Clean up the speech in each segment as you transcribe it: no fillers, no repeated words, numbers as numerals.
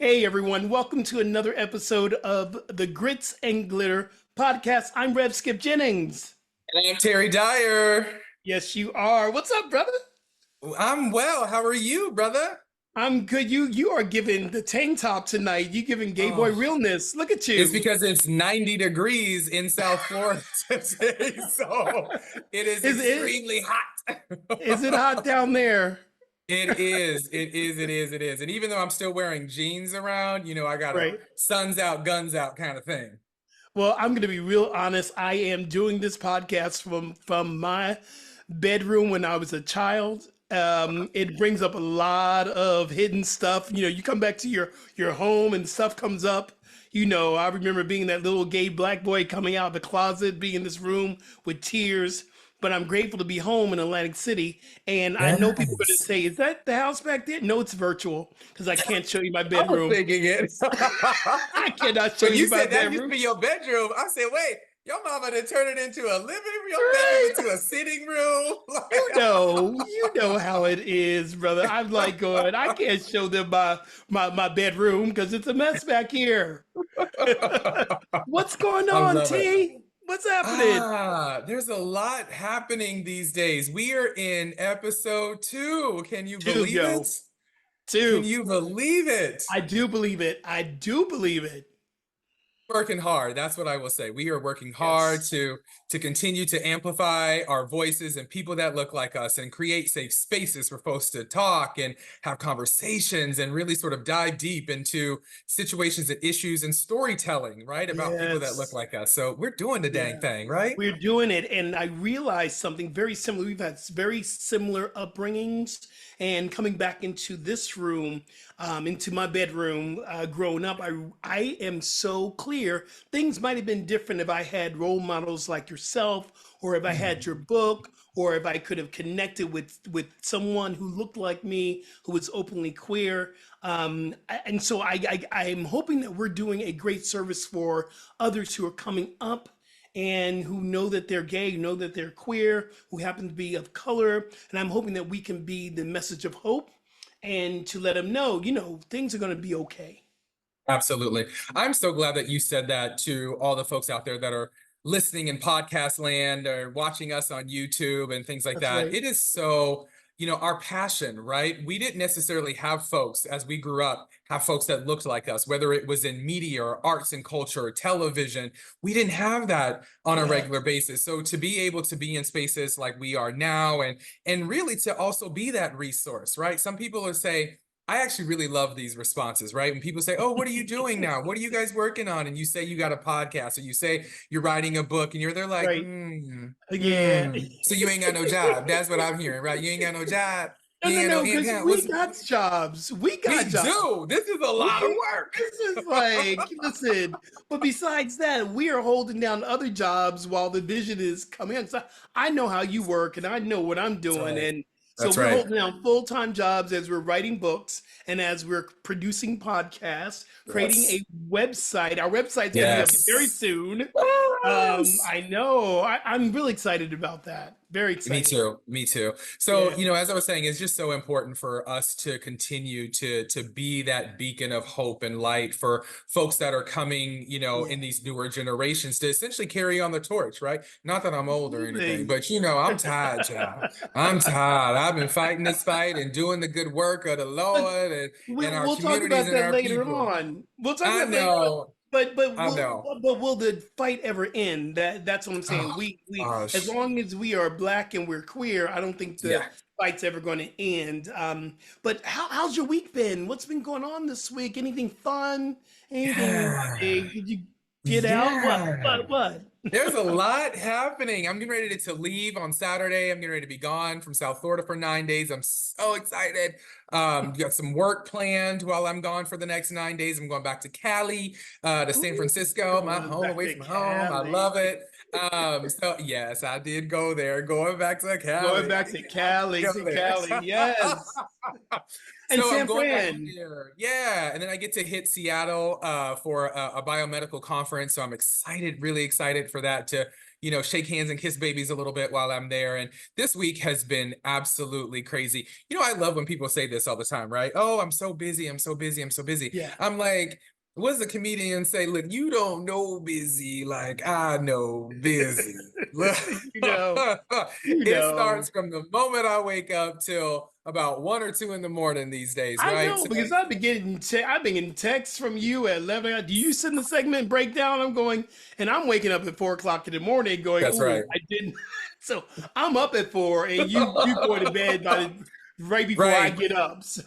Hey everyone, welcome to another episode of the Grits and Glitter podcast. I'm Rev Skip Jennings. And I'm Terry Dyer. Yes, you are. What's up, brother? I'm well. How are you, brother? I'm good. You are giving the tank top tonight. You giving gay boy Oh, realness. Look at it's you. because it's 90 degrees in South Florida today, so it is Is it extremely hot. is it hot down there? It is. It is. It is. It is. And even though I'm still wearing jeans around, I got a Right. suns out, guns out kind of thing. Well, I'm going to be real honest. I am doing this podcast from my bedroom when I was a child. It brings up a lot of hidden stuff. You come back to your home and stuff comes up. I remember being that little gay black boy coming out of the closet, being in this room with tears. But I'm grateful to be home in Atlantic City. And I know people are going to Yes. say, "Is that the house back there?" No, it's virtual because I can't show you my I was bedroom. thinking it. I cannot show When you you my said that used to bedroom. be your bedroom, I said, wait, your mama done turned it into a living room, your bedroom Right? into a sitting room. You know how it is, brother. I'm like going, I can't show them my bedroom because it's a mess back here. What's going I on, love it. T? What's happening? There's a lot happening these days. We are in episode 2. Can you Two, believe it? yo. Can Two. you believe it? I do believe it. I do believe it. Working hard. That's what I will say. We are working hard Yes. to continue to amplify our voices and people that look like us and create safe spaces for folks to talk and have conversations and really sort of dive deep into situations and issues and storytelling, right? About people that look Yes. like us. So we're doing the dang Yeah. thing, right? We're doing it. And I realized something very similar. We've had very similar upbringings. And coming back into this room, into my bedroom, growing up, I am so clear. Things might have been different if I had role models like yourself, or if I had your Mhm. book, or if I could have connected with someone who looked like me, who was openly queer. And so I am hoping that we're doing a great service for others who are coming up and who know that they're gay, know that they're queer, who happen to be of color. And I'm hoping that we can be the message of hope and to let them know, things are going to be okay. Absolutely. I'm so glad that you said that to all the folks out there that are listening in podcast land or watching us on YouTube and things like That's that. right. It is so, our passion, right? We didn't necessarily have folks as we grew up, have folks that looked like us, whether it was in media or arts and culture or television. We didn't have that on a regular Yes. basis. So to be able to be in spaces like we are now and really to also be that resource, right? Some people will say, I actually really love these responses, right? When people say, "Oh, what are you doing now? What are you guys working on?" And you say you got a podcast, or you say you're writing a book, and they're like, Right. hmm, Yeah. So you ain't got no job. That's what I'm hearing, right? You ain't got no job. No, You no, ain't got no no, because income. we got jobs. We got We jobs. do. This is a lot of work. This is like, listen, but besides that, we are holding down other jobs while the vision is coming in. So I know how you work and I know what I'm That's doing. right. And so That's we're right. holding down full-time jobs as we're writing books and as we're producing podcasts, creating Yes. a website. Our website's going to be up very Yes. soon. Yes. I know. I'm really excited about that. Very Me excited. too. Me too. So, Yeah. as I was saying, it's just so important for us to continue to be that beacon of hope and light for folks that are coming, Yeah. in these newer generations to essentially carry on the torch, right? Not that I'm old or anything, Absolutely. but I'm tired, child. I'm tired. I've been fighting this fight and doing the good work of the But Lord and we'll our we'll talk communities about and that our later people. on. We'll talk I about that later on. know. But I know. will the fight ever end? That's what I'm saying. Oh, We as gosh. long as we are black and we're queer, I don't think the Yeah. fight's ever going to end. But how's your week been? What's been going on this week? Anything fun? Anything Yeah. big? Did you get out? What? Yeah. What? What? There's a lot happening. I'm getting ready to leave on Saturday. I'm getting ready to be gone from South Florida for 9 days. I'm so excited. Got some work planned while I'm gone for the next 9 days. I'm going back to Cali, to San Ooh, Francisco, my going home back away to from home. I Cali. love it. So yes, I did go there. Going back to Going Cali. back to I did Cali. go To there. Cali. Yes. And So I'm San going back Fran. there. Yeah. And then I get to hit Seattle for a biomedical conference. So I'm excited, really excited for that to, shake hands and kiss babies a little bit while I'm there. And this week has been absolutely crazy. I love when people say this all the time, right? Oh, I'm so busy. I'm so busy. I'm so busy. Yeah. I'm like, what does a comedian say? Look, you don't know busy like I know busy. You know, you It know. starts from the moment I wake up till about 1 or 2 in the morning these days, I right? know So because I've been getting texts from you at 11. Do you send the segment breakdown? I'm going, and I'm waking up at 4 o'clock in the morning, going, that's "Ooh, right. I didn't." So I'm up at 4, and you go to bed right before I Right. get up. So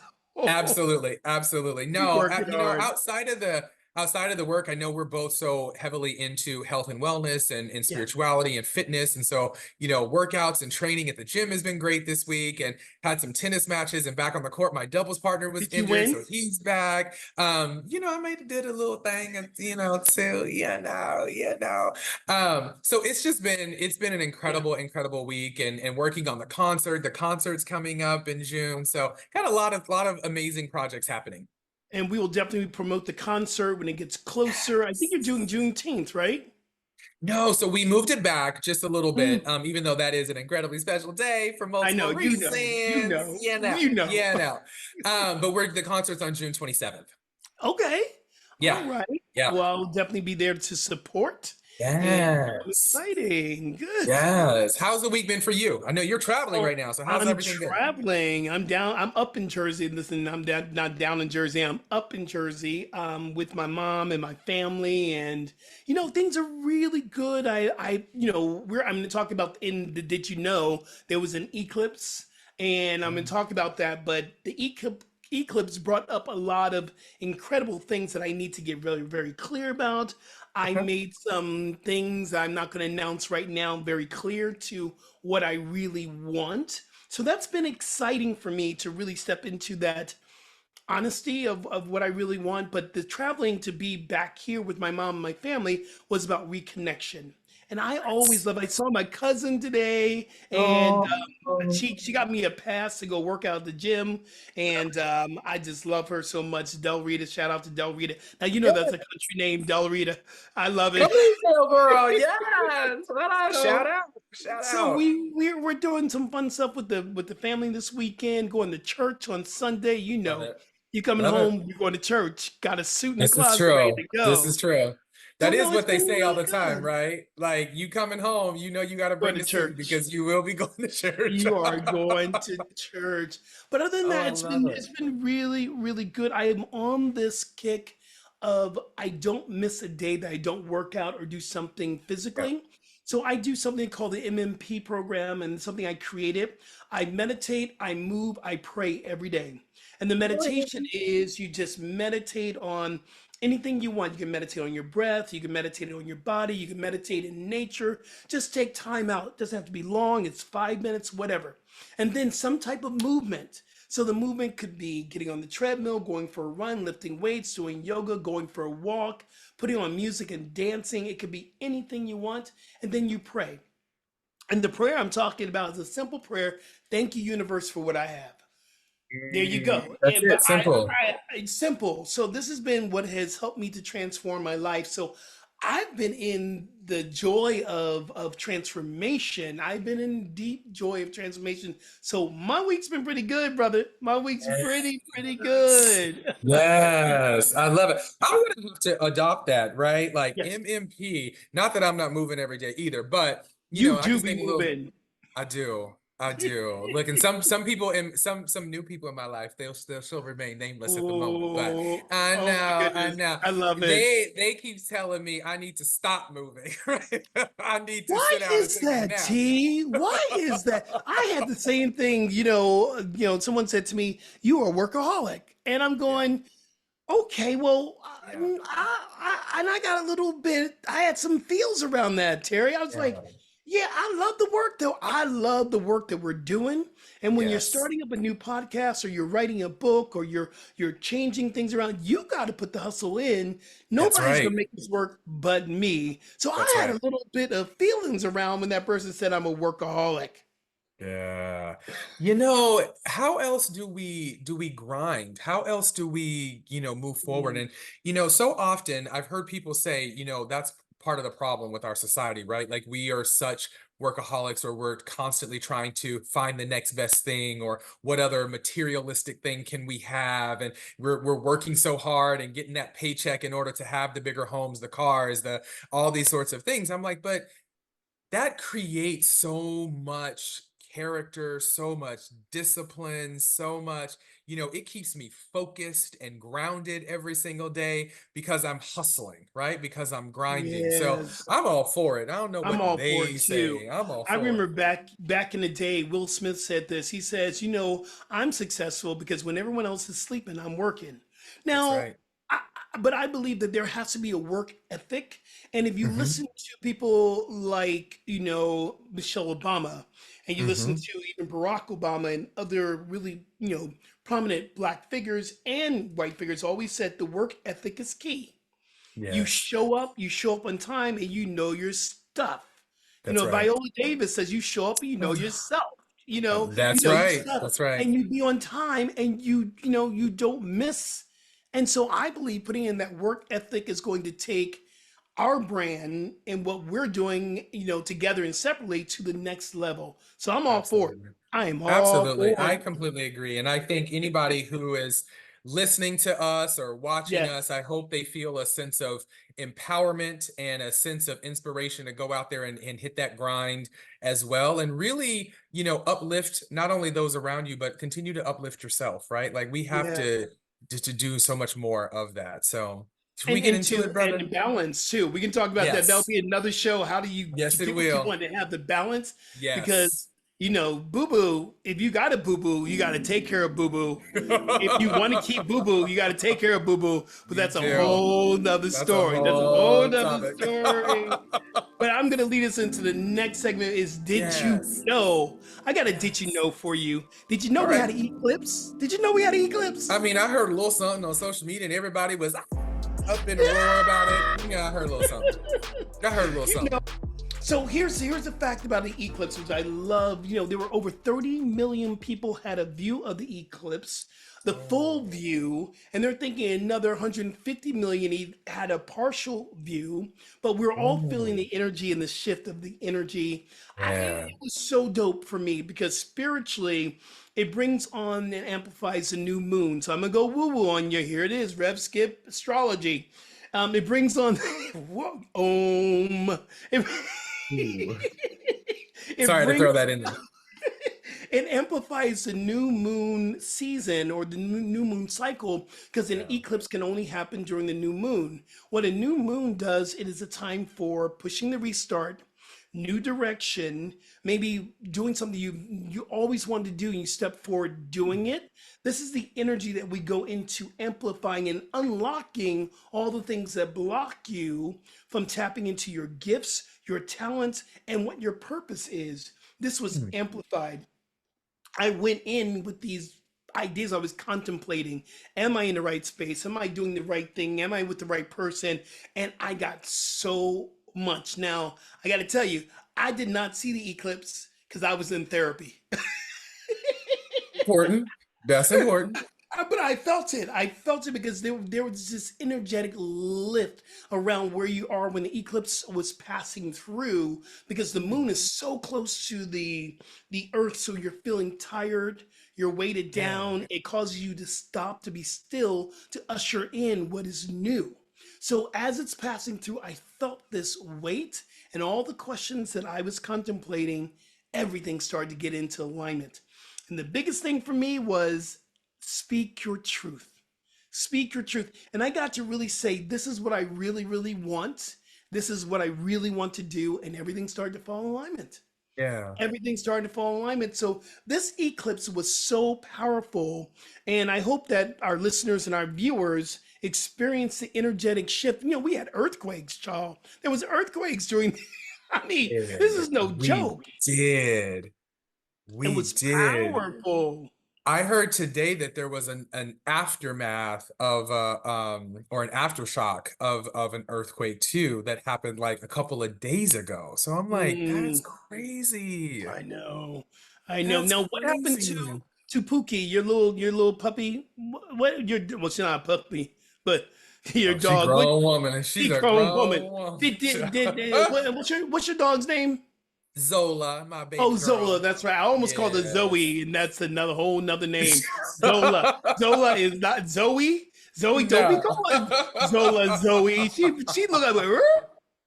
Absolutely, absolutely. you No, working hard. outside of the work, I know we're both so heavily into health and wellness and Yeah. spirituality and fitness. And so, workouts and training at the gym has been great this week and had some tennis matches and back on the court. My doubles partner was Did you injured, win? so he's back. I did a little thing and too, so it's been an Yeah. incredible week and working on the concert. The concert's coming up in June. So got a lot of amazing projects happening. And we will definitely promote the concert when it gets closer. I think you're doing Juneteenth, right? No, so we moved it back just a little Mm, bit, even though that is an incredibly special day for I know, multiple reasons. you know. But the concert's on June 27th. Okay. Yeah. All right. Yeah. Well, I'll definitely be there to support. And Yes. exciting. Good. Yes. How's the week been for you? I know you're traveling Oh, right now, so how's I'm everything been? traveling. I'm up in Jersey. Listen, I'm down, not down in Jersey. I'm up in Jersey with my mom and my family. And, things are really good. I'm talking about did you know there was an eclipse? And I'm going to talk about that. But the eclipse brought up a lot of incredible things that I need to get very, very clear about. I Okay. made some things I'm not going to announce right now very clear to what I really want. So that's been exciting for me to really step into that honesty of what I really want. But the traveling to be back here with my mom and my family was about reconnection. And I saw my cousin today, and Oh, she got me a pass to go work out at the gym, and I just love her so much. Del Rita, shout out to Del Rita. Now you know that's a country name, Del Rita. I love go it. girl. Yes. What up? Shout So out. Shout so out. we're doing some fun stuff with the family this weekend, going to church on Sunday. Love it. You coming Love it. home, you're going to church, got a suit in the This is closet ready true. to This is go. true. So That is no, it's what they been say all really the time, good. right? Like you coming home, you got to Going bring to the suit church. because you will be going to church. You are going to church. But other than Oh, that, I love it. it's been really, really good. I am on this kick of I don't miss a day that I don't work out or do something Yeah. physically. So I do something called the MMP program and something I created. I meditate, I move, I pray every day. And the meditation is you just meditate on anything you want. You can meditate on your breath, you can meditate on your body, you can meditate in nature. Just take time out. It doesn't have to be long, it's 5 minutes, whatever. And then some type of movement. So the movement could be getting on the treadmill, going for a run, lifting weights, doing yoga, going for a walk, putting on music and dancing. It could be anything you want. And then you pray. And the prayer I'm talking about is a simple prayer. Thank you, universe, for what I have. There you go. That's And but it. Simple. it's simple. So this has been what has helped me to transform my life. So I've been in the joy of transformation. I've been in deep joy of transformation. So my week's been pretty good, brother. My week's pretty Yes. good. Yes, I love it. I'm gonna have to adopt that, right? Like Yes, MMP. Not that I'm not moving every day either, but you I do just be think a little. moving. I do. I do. Look, and some people in some new people in my life, they'll still remain nameless at the moment. But Oh, I oh my know, I goodness. know. I love it. They keep telling me I need to stop moving, right? I need to Why sit down and is take a that, nap. T? Why is that? I had the same thing, someone said to me, "You are a workaholic." And I'm Yeah, going, okay, well, yeah, and I got a little bit, I had some feels around that, Terry. I was like, yeah. yeah, I love the work though. I love the work that we're doing. And when you're Yes, starting up a new podcast or you're writing a book or you're changing things around, you got to put the hustle in. that's Nobody's right. gonna make this work but me. So I That's had right. a little bit of feelings around when that person said I'm a workaholic. Yeah. How else do we grind? How else do we, move forward? Mm, And, so often I've heard people say, that's part of the problem with our society, right? Like we are such workaholics, or we're constantly trying to find the next best thing, or what other materialistic thing can we have? And we're working so hard and getting that paycheck in order to have the bigger homes, the cars, the all these sorts of things. I'm like, but that creates so much character, so much discipline, so much, it keeps me focused and grounded every single day because I'm hustling, right? Because I'm grinding. So yes. I'm all for it. I don't know I'm what all for they it too. say. I'm all I for remember it. back in the day, Will Smith said this. He says, I'm successful because when everyone else is sleeping, I'm working. That's Now, right. but I believe that there has to be a work ethic. And if you Hmm. listen to people like, Michelle Obama, and you listen Hmm. to even Barack Obama and other really, prominent black figures and white figures, always said the work ethic is key. Yes, You show up on time, and you know your stuff. that's right. Viola Davis says you show up and you know yourself. You That's know your right. stuff, That's right. and you be on time, and you don't miss. And so I believe putting in that work ethic is going to take our brand and what we're doing, together and separately to the next level. So I'm all for it. Absolutely. I am all Absolutely. for I it. completely agree. And I think anybody who is listening to us or watching us, Yes, I hope they feel a sense of empowerment and a sense of inspiration to go out there and hit that grind as well. And really, uplift not only those around you, but continue to uplift yourself, right? Like we have yeah. to do so much more of that. So should we And get into it, brother? balance too. We can talk about that. That'll Yes. be another show. How do you Yes, it get what you will. want to have the balance? Because Yes. boo boo. If you got a boo boo, you got to take care of boo boo. If you want to keep boo boo, you got to take care of boo boo. But You that's a do. whole nother That's a story. That's a whole whole nother topic. story. But I'm gonna lead us into the next segment. Is did you Yes. know? I got a did you Yes. know for you. Did you know All we had right. an eclipse? Did you know we had an eclipse? I mean, I heard a little something on social media and everybody was up in a roar about it. Yeah, I heard a little something. I heard a little You know, something. So here's a fact about the eclipse, which I love. There were over 30 million people had a view of the eclipse, the full Oh. view, and they're thinking another 150 million had a partial view. But we're all feeling Mm. the energy and the shift of the energy. Yeah. It was so dope for me because spiritually, it brings on and amplifies the new moon. So I'm gonna go woo woo on you. Here it is, Rev Skip astrology. It brings on whoa, It, Ooh. it Sorry to brings throw that in there. it amplifies the new moon season or the new moon cycle because an Yeah. eclipse can only happen during the new moon. What a new moon does, it is a time for pushing the restart, new direction, maybe doing something you always wanted to do and you step forward doing it. This is the energy that we go into amplifying and unlocking all the things that block you from tapping into your gifts, your talents, and what your purpose is. This was Mm. amplified. I went in with these ideas I was contemplating. Am I in the right space? Am I doing the right thing? Am I with the right person? And I got so much. Now, I got to tell you, I did not see the eclipse because I was in therapy. Important. That's important. But I felt it. I felt it because there was this energetic lift around where you are when the eclipse was passing through, because the moon is so close to the earth, so you're feeling tired, you're weighted Yeah. down. It causes you to stop, to be still, to usher in what is new. So as it's passing through, I felt this weight, and all the questions that I was contemplating, everything started to get into alignment. And the biggest thing for me was speak your truth. Speak your truth. And I got to really say, this is what I really, really want. This is what I really want to do. And everything started to fall in alignment. Yeah. Everything started to fall in alignment. So this eclipse was so powerful. And I hope that our listeners and our viewers experience the energetic shift. We had earthquakes, Charles. There was earthquakes during, I mean, this Yeah. is no We joke. did. It We was did. powerful. I heard today that there was an aftermath of or an aftershock of an earthquake too that happened like a couple of days ago. So I'm like, that's Mm. crazy. I know. I know. That's Now, what happened crazy. to Pookie, your little puppy? What your well, she's not a puppy, but your Oh, she dog. What grown woman. she She's a grown woman? grown woman. What's your dog's name? Zola, my Oh, baby Zola. girl. That's right. I almost called her Yes. Zoe, and that's another whole nother name. Zola. Zola is not Zoe. Zoe, don't be No. calling Zola Zoe. She look like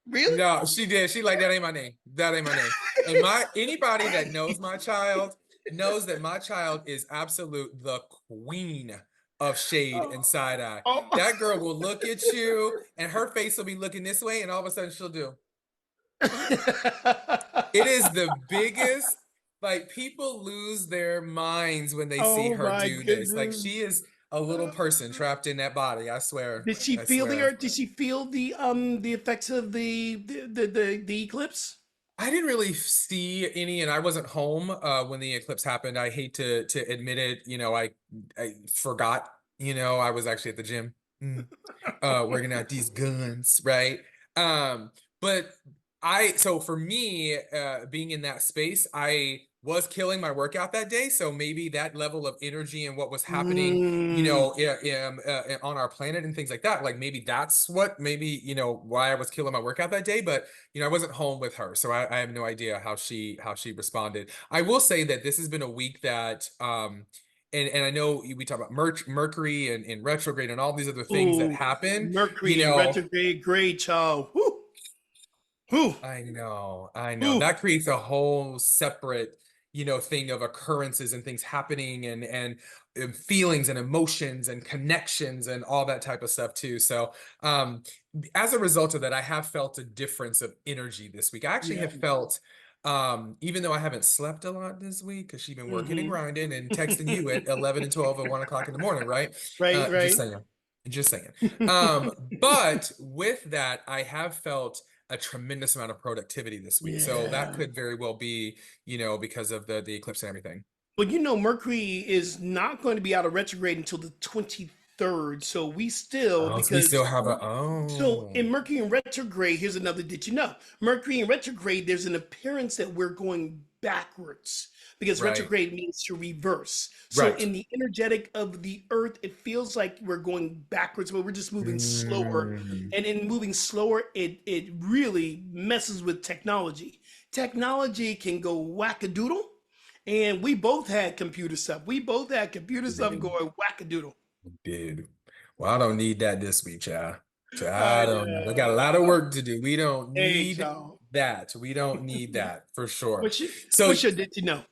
really? No, she did. She like that ain't my name. That ain't my name. And my anybody that knows my child knows that my child is absolute the queen of shade and Oh, side eye. oh. That girl will look at you and her face will be looking this way, and all of a sudden she'll do. It is the biggest, like people lose their minds when they see Oh her my do this. Like goodness. she is a little person trapped in that body. I swear. Did she I feel the swear. earth? Did she feel the effects of the eclipse? I didn't really see any, and I wasn't home when the eclipse happened. I hate to admit it. I forgot. I was actually at the gym, working out these guns, right? But so for me, being in that space, I was killing my workout that day. So maybe that level of energy and what was happening, Mm. on our planet and things like that, like maybe that's what maybe, why I was killing my workout that day. But, I wasn't home with her. So I have no idea how she responded. I will say that this has been a week that, and I know we talk about Mercury and retrograde and all these other things that Ooh, happen. You Mercury in know, retrograde, great child. Whew, whew, I know. whew. That creates a whole separate, thing of occurrences and things happening and feelings and emotions and connections and all that type of stuff too. So, as a result of that, I have felt a difference of energy this week. I actually Yeah. have felt, even though I haven't slept a lot this week because she's been working and Hmm. grinding and texting you at 11 and 12 at 1 o'clock in the morning, right? Right, Just right. saying. Just saying. But with that, I have felt a tremendous amount of productivity this week. So that Yeah. could very well be, because of the eclipse and everything. Well, Mercury is not going to be out of retrograde until the 23rd. So we still, Oh, so we still because have a so in oh, Mercury in retrograde, here's another did you know? Mercury in retrograde, there's an appearance that we're going backwards because right, retrograde means to reverse. So right. in the energetic of the earth, it feels like we're going backwards, but we're just moving slower. Mm, And in moving slower, it really messes with technology. Technology can go wackadoodle. And we both had computer stuff. We both had computer stuff dude, going wackadoodle. dude. Well, I don't need that this week, child. I I don't. I got a lot of work to do. We don't Hey, need child. that. We don't need that for sure. What you So, what should did you know?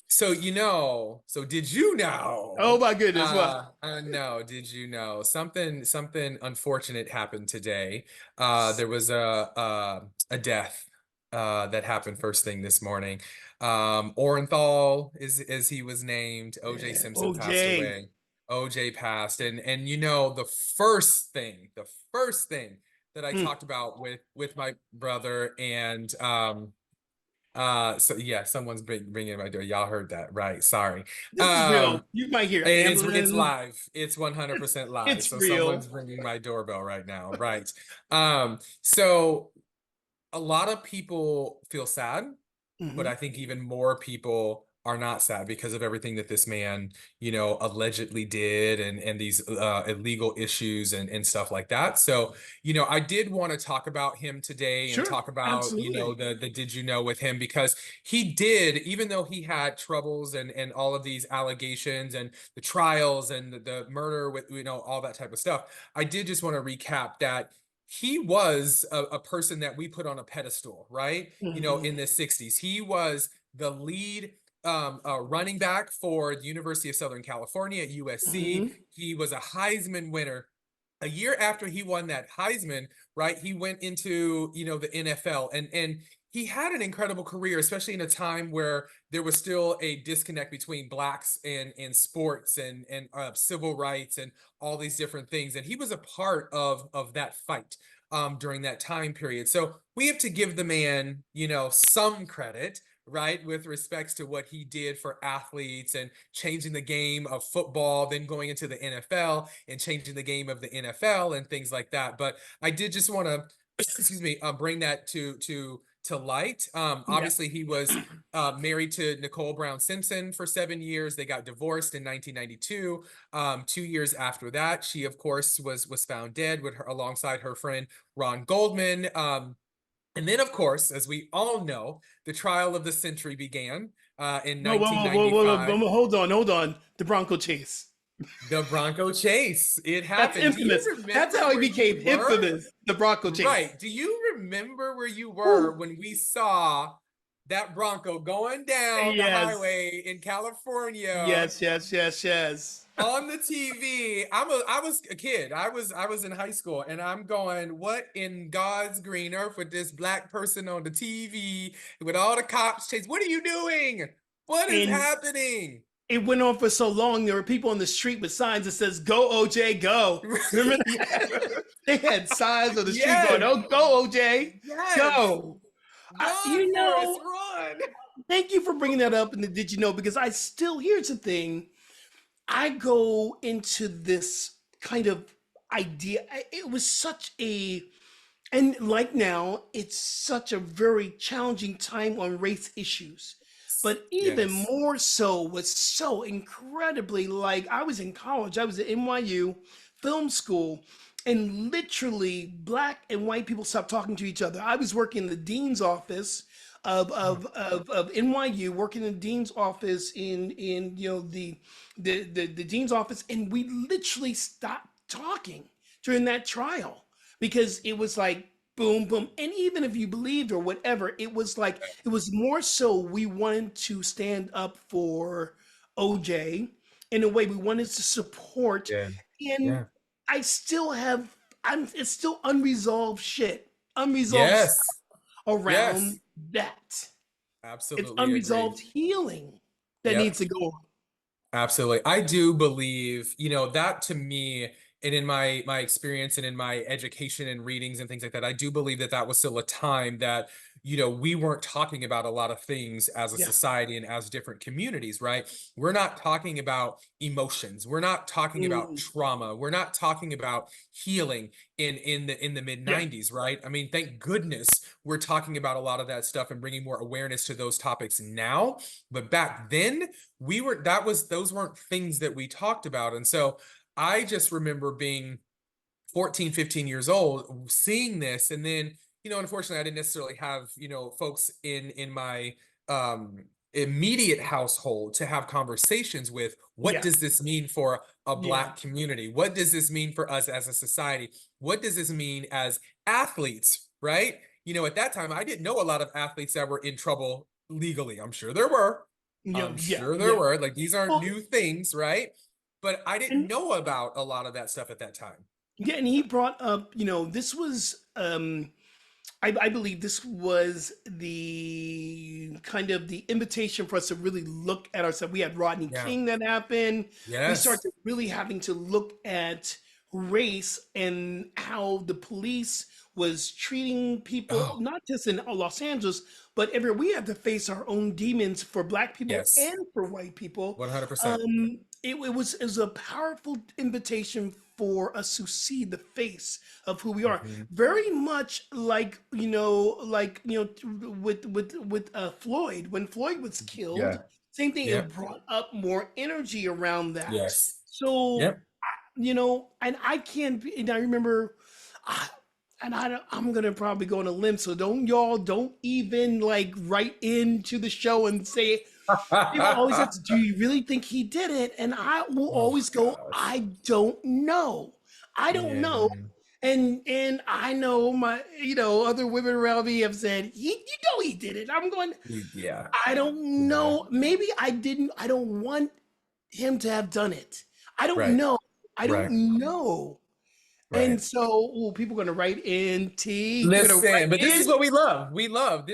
so did you know? Oh my goodness, what? No, did you know something unfortunate happened today? There was a death that happened first thing this morning. Orenthal is as he was named. OJ Yeah. Simpson passed OJ. away. OJ passed, and the first thing that I Hmm. talked about with my brother and so yeah, someone's bringing my door. Y'all heard that, right? Sorry. This is real. Um, You might hear it's ambulance. live. It's 100% live. It's So real. someone's ringing my doorbell right now, right? So a lot of people feel sad, but Hmm. I think even more people are not sad because of everything that this man, allegedly did and these illegal issues and stuff like that. So, I did want to talk about him today and Sure. talk about, Absolutely. the did you know with him because he did, even though he had troubles and all of these allegations and the trials and the murder with, all that type of stuff. I did just want to recap that he was a person that we put on a pedestal, right? Hmm. In the 60s. He was the lead running back for the University of Southern California at USC. Hmm. He was a Heisman winner. A year after he won that Heisman, right, he went into, the NFL and he had an incredible career, especially in a time where there was still a disconnect between blacks and sports and civil rights and all these different things. And he was a part of that fight during that time period. So we have to give the man, some credit, right, with respects to what he did for athletes and changing the game of football, then going into the NFL and changing the game of the NFL and things like that. But I did just want to, excuse me, bring that to light. Yeah. Obviously, he was married to Nicole Brown Simpson for 7 years. They got divorced in 1992. 2 years after that, she, of course, was found dead with her alongside her friend Ron Goldman. And then, of course, as we all know, the trial of the century began in Whoa, whoa, whoa, whoa, whoa, whoa, 1995. whoa, hold on, hold on. The Bronco chase. The Bronco chase. It That's happened. Do you infamous. That's remember how he where you became were? infamous. The Bronco chase. Right. Do you remember where you were Whew. when we saw that Bronco going down the Yes. highway in California Yes, yes, yes, yes. on the TV? I was a kid. I was in high school and I'm going, what in God's green earth with this black person on the TV with all the cops chase? What are you doing? What is And happening? it went on for so long. There were people on the street with signs that says "Go OJ, go." Remember that? They had signs on the street going, Yes. "Oh, go OJ, Yes. go." Run, You Forrest, know, run. thank you for bringing that up. And the did you know? Because I still here's the thing. I go into this kind of idea. It was such a and like now, it's such a very challenging time on race issues. But even Yes. more so was so incredibly like I was in college, I was at NYU film school, and literally black and white people stopped talking to each other. I was working in the dean's office of NYU, working in the dean's office in the dean's office, and we literally stopped talking during that trial because it was like boom, boom. And even if you believed or whatever, it was like, it was more so we wanted to stand up for OJ in a way we wanted to support. Yeah. And Yeah. I still have, it's still unresolved shit, unresolved stuff Yes. around Yes. that. It's Absolutely unresolved agreed. healing that Yep. needs to go on. Absolutely. I do believe, that to me, and in my experience and in my education and readings and things like that, I do believe that that was still a time that, we weren't talking about a lot of things as a Yeah. society and as different communities, right? We're not talking about emotions. We're not talking about Mm, trauma. We're not talking about healing in the mid yeah. 90s, right? I mean, thank goodness we're talking about a lot of that stuff and bringing more awareness to those topics now. But back then, those weren't things that we talked about. And so I just remember being 14, 15 years old, seeing this. And then, unfortunately, I didn't necessarily have, folks in my um immediate household to have conversations with. What Yeah. does this mean for a Yeah. black community? What does this mean for us as a society? What does this mean as athletes, right? At that time, I didn't know a lot of athletes that were in trouble legally. I'm sure there were. Yeah. I'm Yeah. sure there Yeah. were. Like, these aren't Well, new things, right? But I didn't and know about a lot of that stuff at that time. yeah, and he brought up, this was I believe this was the kind of the invitation for us to really look at ourselves. We had Rodney Yeah. King that happened. We Yes. started really having to look at race and how the police was treating people, Oh, not just in Los Angeles, but everywhere. We had to face our own demons for Black people yes. and for white people. 100%. It was a powerful invitation for us to see the face of who we are, Mhm. very much with Floyd. When Floyd was killed, Yeah. same thing. It Yep. brought up more energy around that. Yes. So Yep. and I can't be, and I remember, ah, and I'm gonna probably go on a limb, so don't even like write into the show and say, people always ask, do you really think he did it? And I will Oh always go, gosh. I don't know. I don't Yeah. know. And I know my, other women around me have said, he did it. I'm going, Yeah. I don't Yeah. know. Maybe I didn't, I don't want him to have done it. I don't Right. know. I Right. don't know. And Right. so, people going to write in T. You're going to Listen, write but this is in. what we love. We love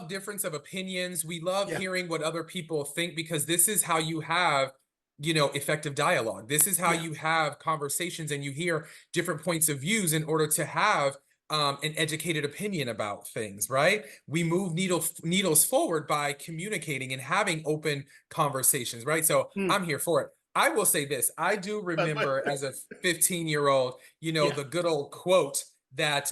difference of opinions. We love Yeah. hearing what other people think because this is how you have, effective dialogue. This is how Yeah. you have conversations and you hear different points of views in order to have an educated opinion about things, right? We move needles forward by communicating and having open conversations, right? So Mm. I'm here for it. I will say this. I do But remember as a 15-year-old, yeah. the good old quote that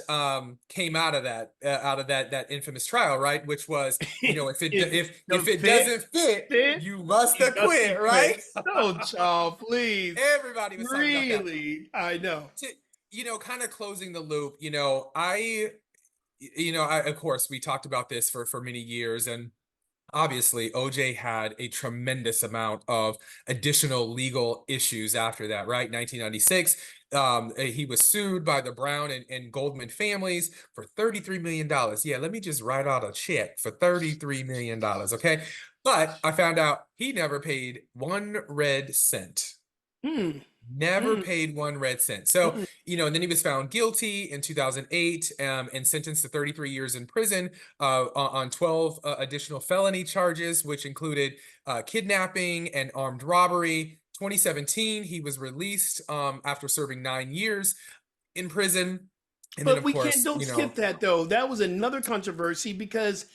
came out of that infamous trial, right? Which was, if it If if the it doesn't fit, fit, you must you must acquit, right? quit. Oh, child, please. Everybody was talking about that. Really? I know. To, kind of closing the loop, of course, we talked about this for many years, and obviously OJ had a tremendous amount of additional legal issues after that, right? 1996, he was sued by the Brown and Goldman families for $33 million. Yeah, let me just write out a check for $33 million, okay? But I found out he never paid one red cent. Hmm. Never Hmm. paid one red cent. So, Hmm. and then he was found guilty in 2008, and sentenced to 33 years in prison on 12 additional felony charges, which included kidnapping and armed robbery. 2017, he was released after serving 9 years in prison. And then, But of we can't course, don't skip that though. That was another controversy because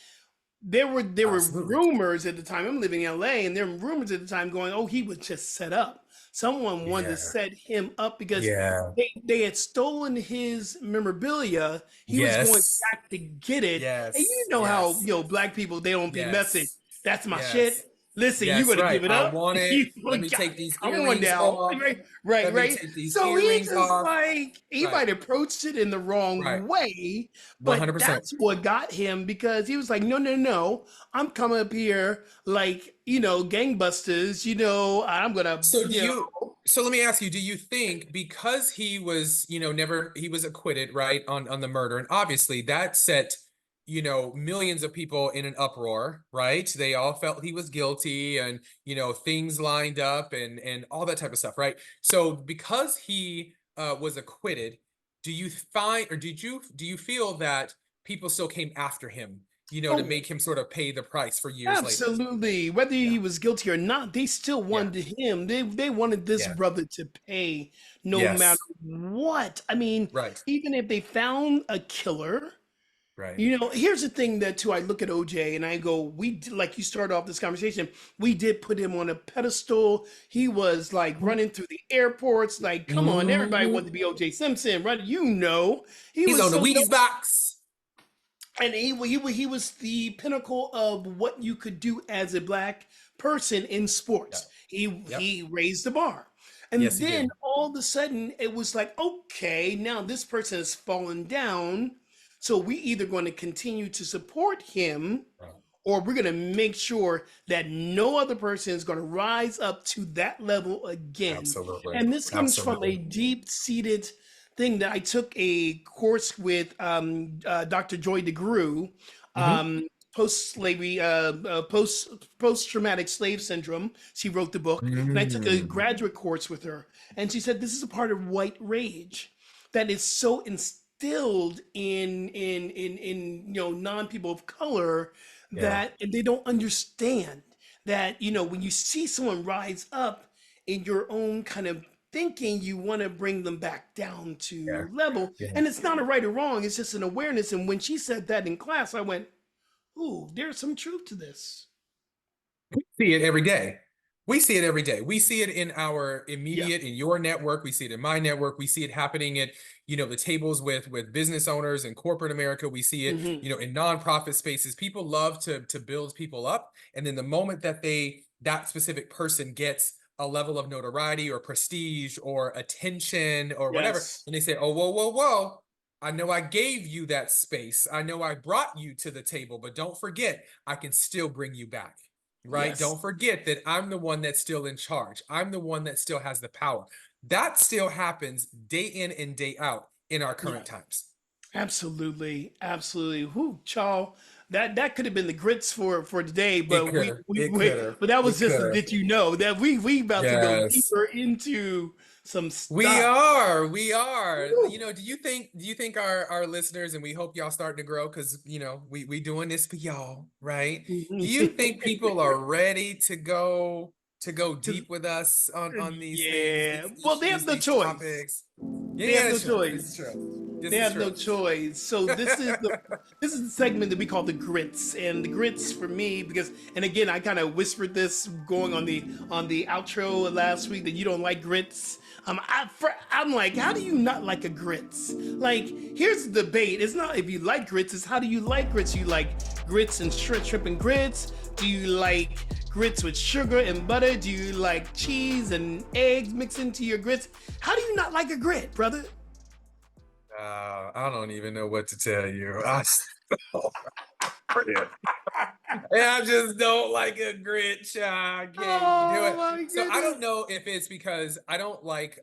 there were absolutely. rumors at the time. I'm living in LA, and there were rumors at the time going, "Oh, he was just set up. Someone wanted to Yeah. set him up because Yeah. they had stolen his memorabilia. He was going Yes. back to get it, and you Yes. know how Yes. black people they don't be messy. Yes. That's my shit. Yes. Listen, you Yes, got to right. give it I up. want it. You Let me got take these come on earrings now, off. right, right, Let me right. take these So he earrings just off. like he Right. might have approached it in the Right. wrong way, but 100%. that's what got him because he was like, no, no, no, I'm coming up here like gangbusters. I'm gonna So let me ask you, do you think because he was, never he was acquitted, right, on the murder, and obviously that set, millions of people in an uproar, right? They all felt he was guilty, and things lined up and all that type of stuff, right? So because he was acquitted, do you find or do you feel that people still came after him, to Oh, make him sort of pay the price for years later? absolutely. Whether Yeah. he was guilty or not, they still Yeah. wanted him. They wanted this Yeah. brother to pay no matter Yes. what. I mean, Right. even if they found a killer. Right. Here's the thing that too. I look at OJ and I go, like you started off this conversation. We did put him on a pedestal. He was like running through the airports. Like, come on, everybody Mhm. wanted to be OJ Simpson, right? He He's was on the so Wheaties box. and he was the pinnacle of what you could do as a black person in sports. Yep. Yep. He raised the bar. Yes, And he then did. all of a sudden it was like, okay, now this person has fallen down. So we either going to continue to support him Right. or we're going to make sure that no other person is going to rise up to that level again. Absolutely. And this comes from Absolutely. a deep seated thing that I took a course with Dr. Joy DeGruy, Hmm. post slavery, post traumatic slave syndrome. She wrote the book, and I took a Mm. graduate course with her, and she said this is a part of white rage that is so instilled in non people of color Yeah. that they don't understand that when you see someone rise up in your own kind of thinking, you want to bring them back down Yeah. to level, Yeah. and it's not a right or wrong, it's just an awareness. And when she said that in class, I went, ooh, there's some truth to this. See it every day. We see it every day. We see it in our Yeah. immediate, in your network. We see it in my network. We see it happening at, the tables with business owners in corporate America. We see it, Hmm. in nonprofit spaces. People love to build people up. And then the moment that that specific person gets a level of notoriety or prestige or attention or whatever, Yes. and they say, oh, whoa, whoa, whoa. I know I gave you that space. I know I brought you to the table, but don't forget, I can still bring you back. Right? Yes. Don't forget that I'm the one that's still in charge. I'm the one that still has the power. That still happens day in and day out in our Yeah. current times. Absolutely. Absolutely. Whoo, Chaw. That could have been the grits for today, It but could have. It could have. but that was It just could to have. let that we about to go Yes. deeper into some We stuff. are. We are. Woo. Do you think our listeners, and we hope y'all starting to grow because we doing this for y'all, right? Do you think people are ready to go To- deep with us on these things, yeah. these Well, they issues, have no these choice. topics? You They ain't have got no a choice. It's choice. true. This They is have true. no choice. So this is the segment that we call the grits, and the grits for me because, and again, I kind of whispered this going on the outro last week that you don't like grits. I'm like, how do you not like a grits? Like, here's the debate. It's not if you like grits, it's how do you like grits? You like grits and shrimp and grits? Do you like grits with sugar and butter? Do you like cheese and eggs mixed into your grits? How do you not like a grit, brother? I don't even know what to tell you. I just don't like a grit, child. I can't do Oh it. my So I goodness. don't know if it's because I don't like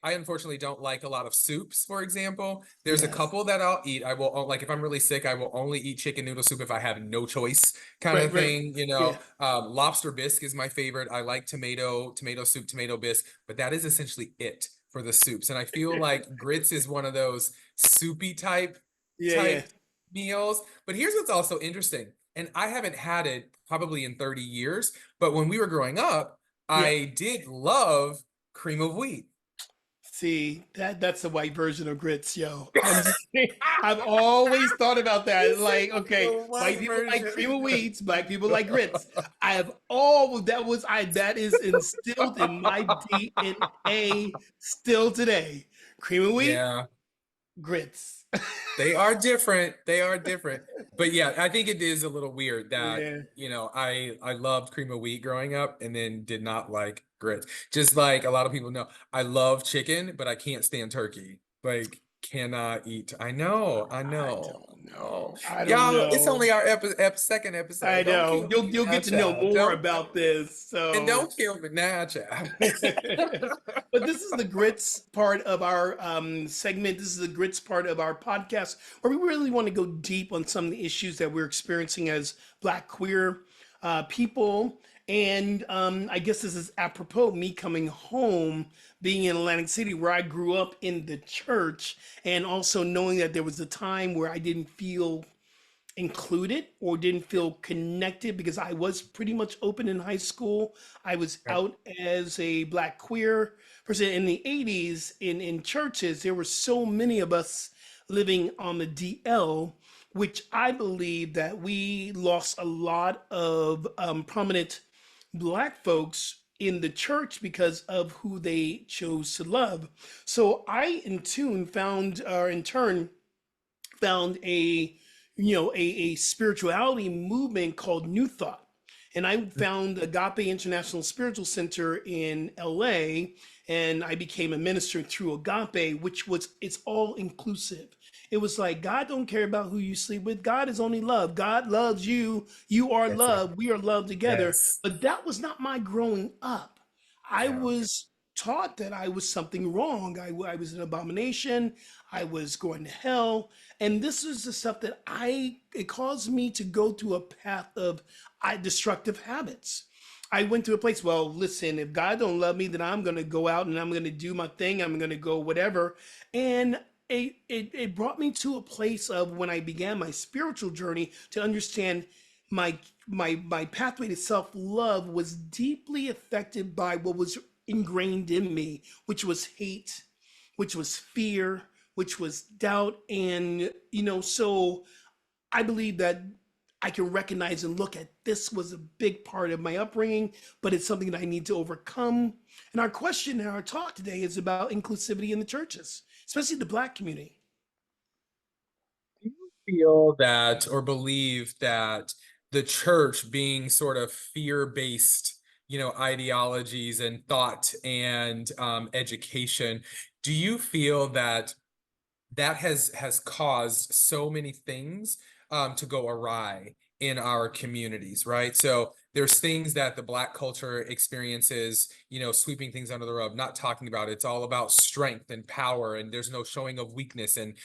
I unfortunately don't like a lot of soups, for example. There's a Yes. couple that I'll eat. I will like if I'm really sick, I will only eat chicken noodle soup if I have no choice, kind Right, of right. thing, you Yeah. know. Lobster bisque is my favorite. I like tomato soup, tomato bisque, but that is essentially it for the soups. And I feel like grits is one of those soupy Yeah, yeah. type meals. But here's what's also interesting, and I haven't had it probably in 30 years, but when we were growing up, Yeah. I did love cream of wheat. See, that's the white version of grits, yo. I'm just saying, I've always thought about You that. said Like, the okay, white white people like version. cream of wheats, black people like grits. I have all that is instilled in my DNA still today. Cream of wheat, Yeah, grits. they are different. They are different. But yeah, I think it is a little weird that, Yeah. I loved cream of wheat growing up and then did not like grits. Just like a lot of people know, I love chicken, but I can't stand turkey. Like, cannot eat. I know, I I know. don't Oh, know. I don't y'all, it's know. only our second I episode. Don't know. kill me You'll now, get to know child. more Don't about this. and So don't kill me now, child. but this is the grits part of our segment. This is the grits part of our podcast where we really want to go deep on some of the issues that we're experiencing as Black queer people. And I guess this is apropos me coming home, being in Atlantic City, where I grew up in the church, and also knowing that there was a time where I didn't feel included or didn't feel connected because I was pretty much open in high school. I was out as a Black queer person in the 80s in churches. There were so many of us living on the DL, which I believe that we lost a lot of prominent Black folks in the church because of who they chose to love. So I, in turn, found a spirituality movement called New Thought. And I found Agape International Spiritual Center in LA, and I became a minister through Agape, which was it's all inclusive. It was like God don't care about who you sleep with. God is only love. God loves you. You are That's it. love. We are loved together. Yes. But that was not my growing up. I Yeah. was taught that I was something wrong. I was an abomination. I was going to hell. And this is the stuff that it caused me to go through a path of destructive habits. I went to a place, well, listen, if God don't love me, then I'm going to go out and I'm going to do my thing. I'm going to go whatever. And it brought me to a place of when I began my spiritual journey to understand my my pathway to self-love was deeply affected by what was ingrained in me, which was hate, which was fear, which was doubt. And, so I believe that I can recognize and look at this was a big part of my upbringing, but it's something that I need to overcome. And our question in our talk today is about inclusivity in the churches, especially the Black community. Feel that or believe that the church being sort of fear-based, ideologies and thought and education, do you feel that that has caused so many things to go awry in our communities, right? So there's things that the Black culture experiences, sweeping things under the rug, not talking about it. It's all about strength and power, and there's no showing of weakness, and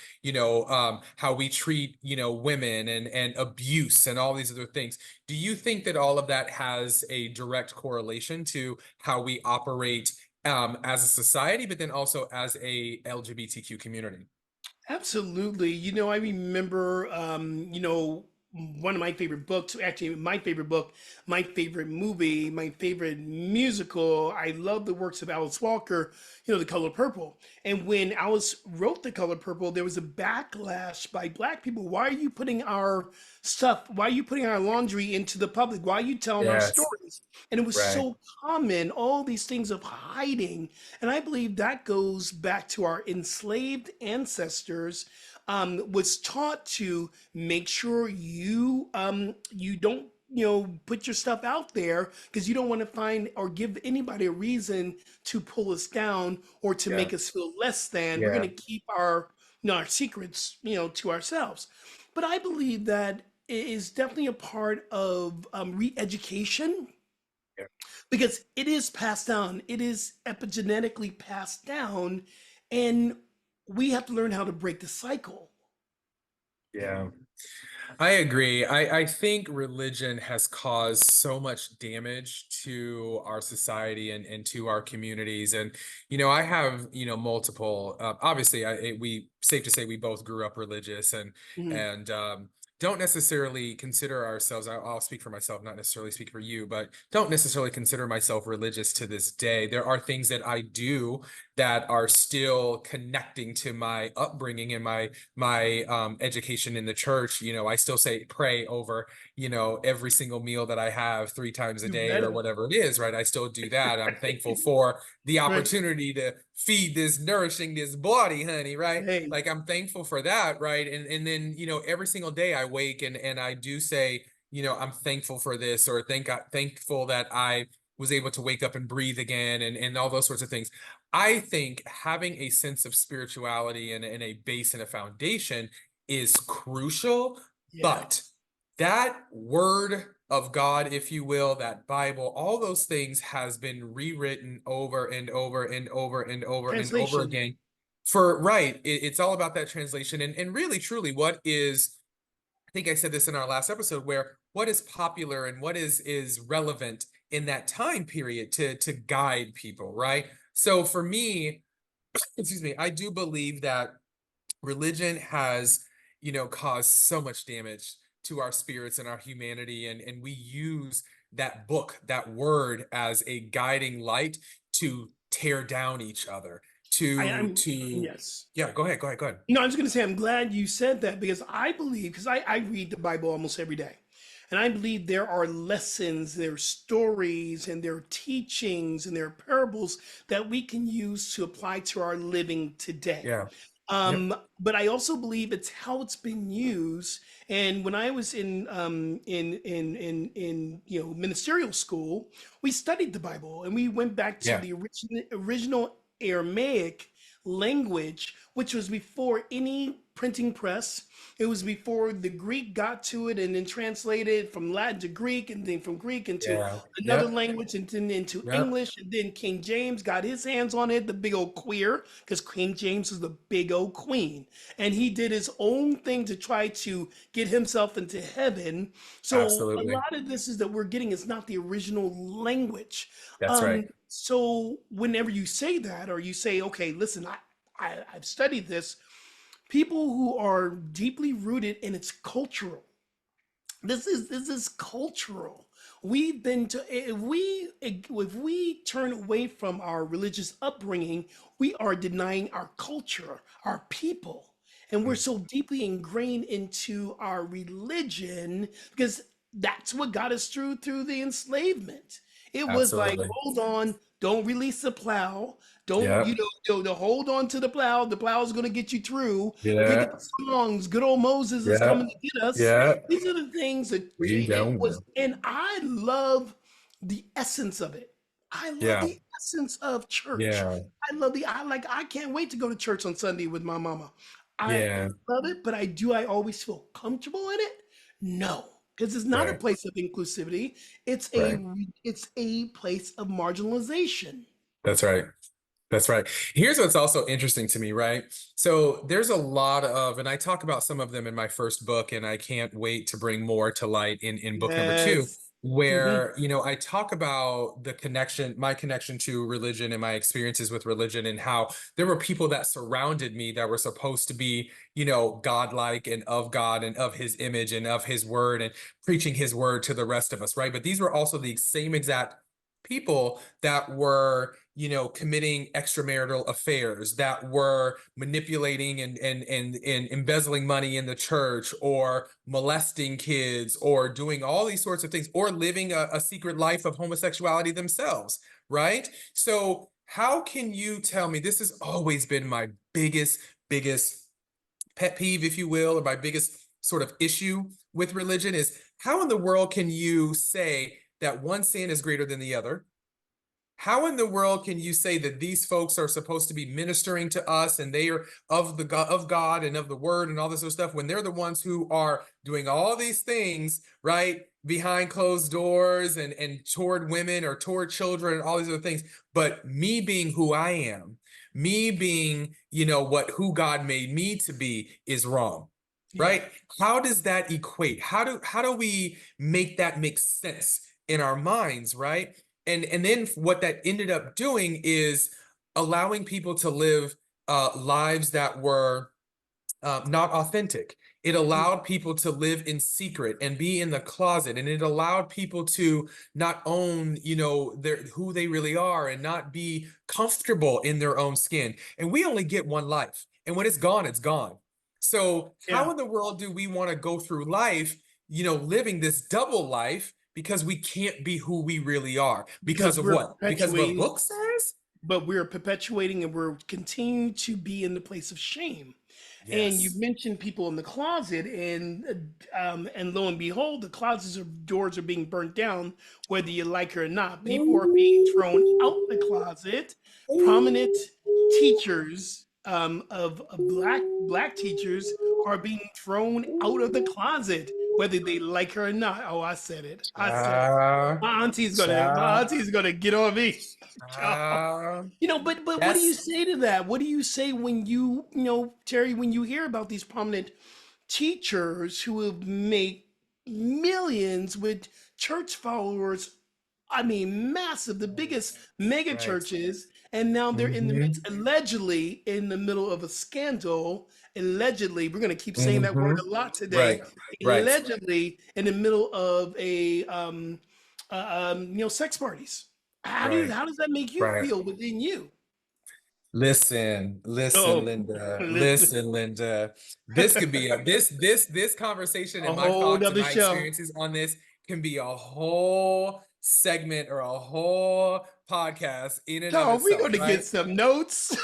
how we treat women and abuse and all these other things. Do you think that all of that has a direct correlation to how we operate as a society, but then also as a LGBTQ community? Absolutely. I remember, one of my favorite books, actually my favorite book, my favorite movie, my favorite musical. I love the works of Alice Walker, The Color Purple. And when Alice wrote The Color Purple, there was a backlash by Black people. Why are you putting our stuff, why are you putting our laundry into the public? Why are you telling our Yes. stories? And it was Right. so common, all these things of hiding. And I believe that goes back to our enslaved ancestors, was taught to make sure you don't put your stuff out there because you don't want to find or give anybody a reason to pull us down or to Yeah. make us feel less than. We're going Yeah. to keep our secrets to ourselves. But I believe that it is definitely a part of re-education Yeah. because it is passed down. It is epigenetically passed down, and we have to learn how to break the cycle. Yeah. I agree. I think religion has caused so much damage to our society and to our communities. And, I have, multiple, obviously, we safe to say we both grew up religious Mhm. and don't necessarily consider ourselves, I'll speak for myself, not necessarily speak for you, but don't necessarily consider myself religious to this day. There are things that I do that are still connecting to my upbringing and my education in the church. I still say pray over, every single meal that I have 3 times a You day or better. whatever it is, right? I still do that. I'm thankful for the Right. opportunity to feed nourishing this body, honey, right? Hey, Like I'm thankful for that, right? And then, every single day I wake and I do say, I'm thankful for this, or thankful that I was able to wake up and breathe again and all those sorts of things. I think having a sense of spirituality and a base and a foundation is crucial, yeah. but that word of God, if you will, that Bible, all those things has been rewritten over and over and over and over and over Translation. again. It's all about that translation. And really, truly, what is, I think I said this in our last episode, where what is popular and what is relevant in that time period to guide people, right? So for me, excuse me, I do believe that religion has, caused so much damage to our spirits and our humanity, and we use that book, that word, as a guiding light to tear down each other, I'm to yes. yeah, go ahead. I was going to say, I'm glad you said that because I believe, because I read the Bible almost every day. And I believe there are lessons, there are stories, and there are teachings, and there are parables that we can use to apply to our living today. Yeah. Yep. But I also believe it's how it's been used. And when I was in ministerial school, we studied the Bible and we went back to Yeah. the original Aramaic language, which was before any printing press. It was before the Greek got to it and then translated from Latin to Greek, and then from Greek into Yeah. another Yep. language, and then into Yep. English. And then King James got his hands on it, the big old queer, because King James was the big old queen. And he did his own thing to try to get himself into heaven. So a Absolutely. lot of this is that we're getting is not the original language. That's right. So whenever you say that, or you say, okay, listen, I've studied this, people who are deeply rooted in its cultural. This is cultural. We've been to if we turn away from our religious upbringing, we are denying our culture, our people, and we're Mm. so deeply ingrained into our religion because that's what got us through the enslavement. It was like, Absolutely. hold on, don't release the plow. Don't Yep. to hold on to the plow. The plow is going to get you through. Pick up Yeah. the songs. Good old Moses is Yeah. coming to get us. Yeah. These are the things that We it don't was, know. and I love the essence of it. I love Yeah. the essence of church. Yeah. I can't wait to go to church on Sunday with my mama. I Yeah. love it, but do I always feel comfortable in it? No, because it's not a Right. place of inclusivity. It's a Right. it's a place of marginalization. That's right. That's right. Here's what's also interesting to me, right? So there's a lot of, and I talk about some of them in my first book, and I can't wait to bring more to light in book number two. Yes. Hmm. where, I talk about my connection to religion and my experiences with religion, and how there were people that surrounded me that were supposed to be, godlike and of God and of his image and of his word and preaching his word to the rest of us, right? But these were also the same exact people that were, committing extramarital affairs, that were manipulating and embezzling money in the church, or molesting kids, or doing all these sorts of things, or living a secret life of homosexuality themselves, right? So how can you tell me, this has always been my biggest pet peeve, if you will, or my biggest sort of issue with religion, is how in the world can you say that one sin is greater than the other? How in the world can you say that these folks are supposed to be ministering to us and they are of God and of the word and all this other stuff, when they're the ones who are doing all these things, right, behind closed doors and toward women or toward children and all these other things? But me being who I am, me being, who God made me to be, is wrong. Yeah. Right? How does that equate? How do we make that make sense in our minds, right? And then what that ended up doing is allowing people to live lives that were not authentic. It Mhm. allowed people to live in secret and be in the closet, and it allowed people to not own, who they really are, and not be comfortable in their own skin. And we only get one life, and when it's gone, it's gone. So Yeah. how in the world do we want to go through life, living this double life, because we can't be who we really are? Because Because of we're what? Because of a perpetuating, book says? but we're perpetuating and we're continuing to be in the place of shame. And you Yes. mentioned people in the closet, and lo and behold, the doors are being burnt down, whether you like it or not. People are being thrown out the closet. Prominent teachers, of black teachers, are being thrown out of the closet, whether they like it or not. Oh, I said it. I said it. Child, My child, auntie's gonna get on me. child. But what do you That's say to that? What do you say when Terry, when you hear about these prominent teachers who have made millions with church followers? I mean, massive, the biggest mega right. churches, and now they're in the Mm-hmm. midst, allegedly, in the middle of a scandal. Allegedly, we're going to keep saying that word Mm-hmm. a lot today. Right. Right. Allegedly, in the middle of a sex parties. Right. How does that make you Right. feel within you? Listen, listen, Oh, Linda. listen, Listen, Linda. This could be this conversation, a and my whole thoughts and nother my show. experiences on this can be a whole segment or a whole podcast in and of Oh, we're itself, going to get right? some notes.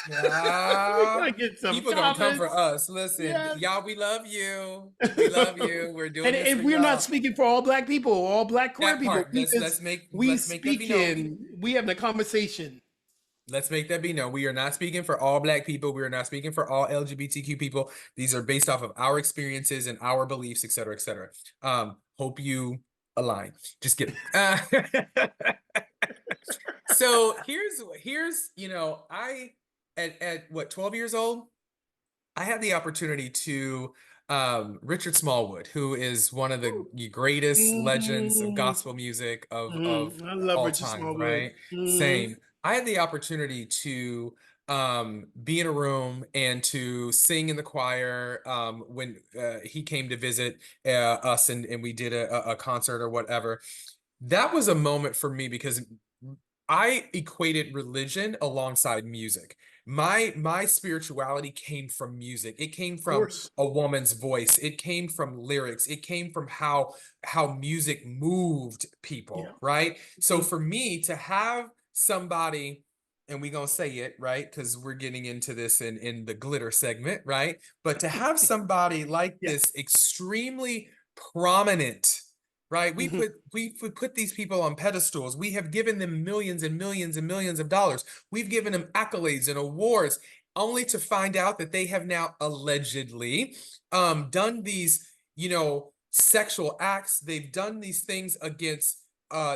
We're Yeah. going to get some People gonna come for comments. us. Listen, Yes. y'all, we love you. We love you. We're doing this for And we're not y'all. speaking for all black people, all black queer That people. part. We just, we Let's make that be known. speaking, we having a conversation. Let's make that be known. We are not speaking for all Black people. We are not speaking for all LGBTQ people. These are based off of our experiences and our beliefs, et cetera, et cetera. Hope you align. Just kidding. So here's I at what, 12 years old, I had the opportunity to Richard Smallwood, who is one of the greatest legends of Mm, gospel music of I love all Richard time, Smallwood. right? Same. I had the opportunity to be in a room and to sing in the choir when he came to visit us, and we did a concert or whatever. That was a moment for me because I equated religion alongside music. My spirituality came from music. It came Of from course. a woman's voice. It came from lyrics. It came from how music moved Yeah. people, right? So Mhm. for me to have somebody, and we gonna say it, right? Because we're getting into this in the glitter segment, right? But to have somebody like Yeah. this extremely prominent, right? Mhm. We put these people on pedestals. We have given them millions and millions and millions of dollars. We've given them accolades and awards, only to find out that they have now allegedly done these, sexual acts. They've done these things against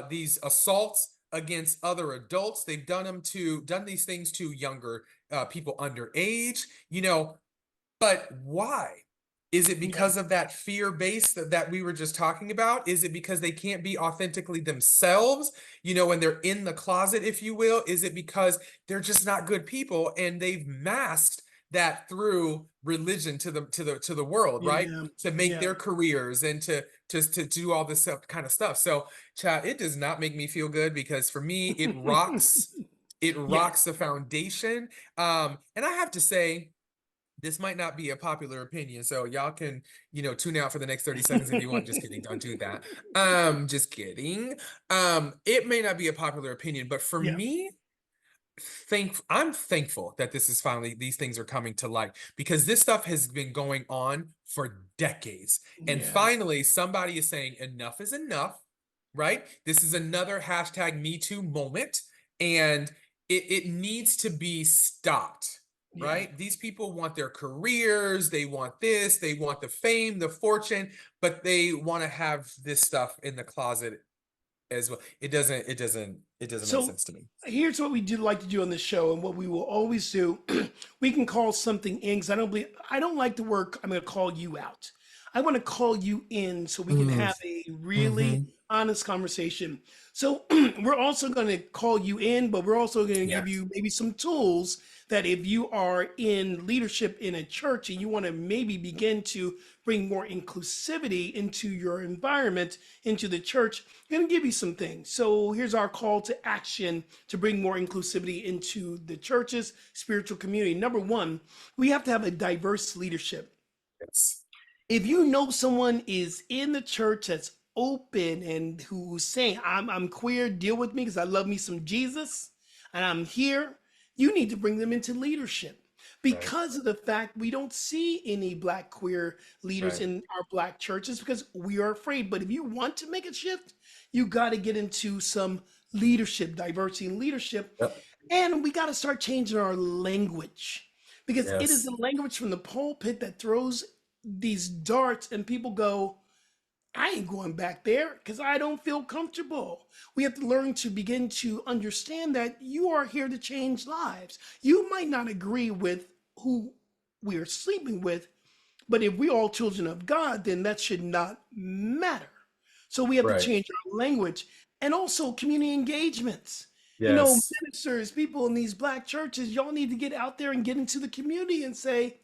these assaults against other adults. They've done these things to younger people underage. But why? Is it Yeah. because of that fear base that we were just talking about? Is it because they can't be authentically themselves, when they're in the closet, if you will? Is it because they're just not good people and they've masked that through religion to the world, right? Yeah. To make Yeah. their careers and to do all this kind of stuff. So, Chad, it does not make me feel good because for me, it rocks. It Yeah. rocks the foundation. And I have to say, this might not be a popular opinion, so y'all can, tune out for the next 30 seconds if you want. Just kidding, don't do that. Just kidding. It may not be a popular opinion, but for Yeah. me, I'm thankful that this is finally, these things are coming to light because this stuff has been going on for decades. And Yeah. finally, somebody is saying enough is enough, right? This is another hashtag Me Too moment, and it needs to be stopped, Yeah. right? These people want their careers, they want this, they want the fame, the fortune, but they want to have this stuff in the closet as well. It doesn't make So sense to me. here's what we do like to do on the show, and what we will always do. We can call something in because I don't like the word. I'm going to call you out. I want to call you in so we can Mm, have a really mhm. honest conversation. So we're also going to call you in, but we're also going to give Yes. you maybe some tools that if you are in leadership in a church and you want to maybe begin to bring more inclusivity into your environment, into the church, I'm going to give you some things. So here's our call to action to bring more inclusivity into the church's spiritual community. Number one, we have to have a diverse leadership. Yes. If you know someone is in the church that's open and who's saying, I'm queer, deal with me because I love me some Jesus and I'm here, you need to bring them into leadership. Right. Because of the fact we don't see any black queer leaders Right. in our black churches because we are afraid. But if you want to make a shift, you got to get into some leadership, diversity in leadership. Yep. And we got to start changing our language because it is Yes. the language from the pulpit that throws these darts and people go, I ain't going back there because I don't feel comfortable. We have to learn to begin to understand that you are here to change lives. You might not agree with who we are sleeping with, but if we all children of God, then that should not matter. So we have to Right. change our language and also community engagements. Yes. Ministers, people in these black churches, y'all need to get out there and get into the community and say,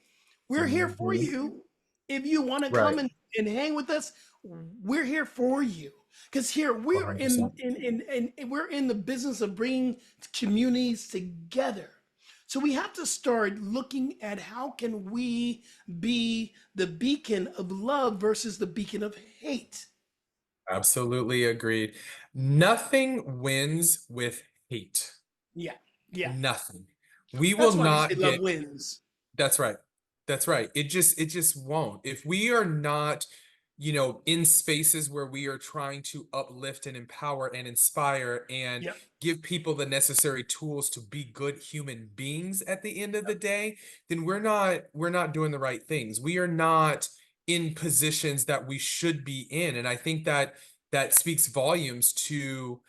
we're here for Mhm. you. If you want to come Right. and hang with us, we're here for you. Because here we are 100%. we're in the business of bringing communities together. So we have to start looking at how can we be the beacon of love versus the beacon of hate. Absolutely agreed. Nothing wins with hate. Yeah, yeah. Nothing. We will That's why we say not love get. wins. That's right. That's right. It just won't. If we are not, in spaces where we are trying to uplift and empower and inspire and Yep, give people the necessary tools to be good human beings at the end of the day, then we're not doing the right things. We are not in positions that we should be in. And I think that speaks volumes to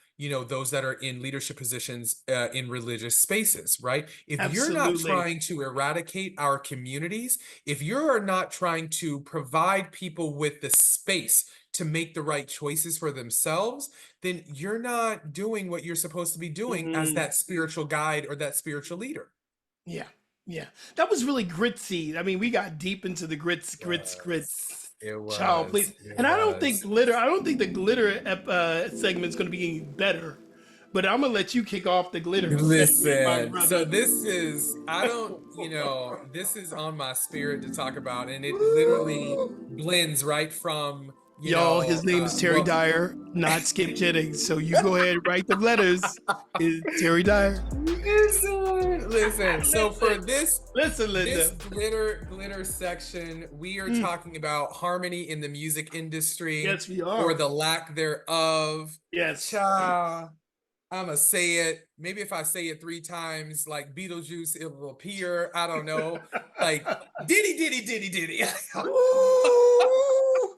those that are in leadership positions in religious spaces, right? If you're not absolutely. trying to eradicate our communities, if you're not trying to provide people with the space to make the right choices for themselves, then you're not doing what you're supposed to be doing as Mhm. that spiritual guide or that spiritual leader. Yeah, yeah. That was really gritsy. I mean, we got deep into the Was. grits. It Child, please. was. It And was. I don't think the glitter segment is going to be any better. But I'm gonna let you kick off the glitter segment, my Listen, so brother. this is, I don't, this is on my spirit to talk about, and it literally blends right from, Y'all, his name is Terry well, Dyer, not Skip Chinnings. So you go ahead and write the letters. It's Terry Dyer. listen. So for Listen, this listen, this Linda. glitter section, we are Mm, talking about harmony in the music industry yes, we or are. the lack thereof. Yes. Cha. I'ma say it. Maybe if I say it 3 times, like Beetlejuice, it will appear. I don't know. Like diddy diddy diddy diddy. Ooh.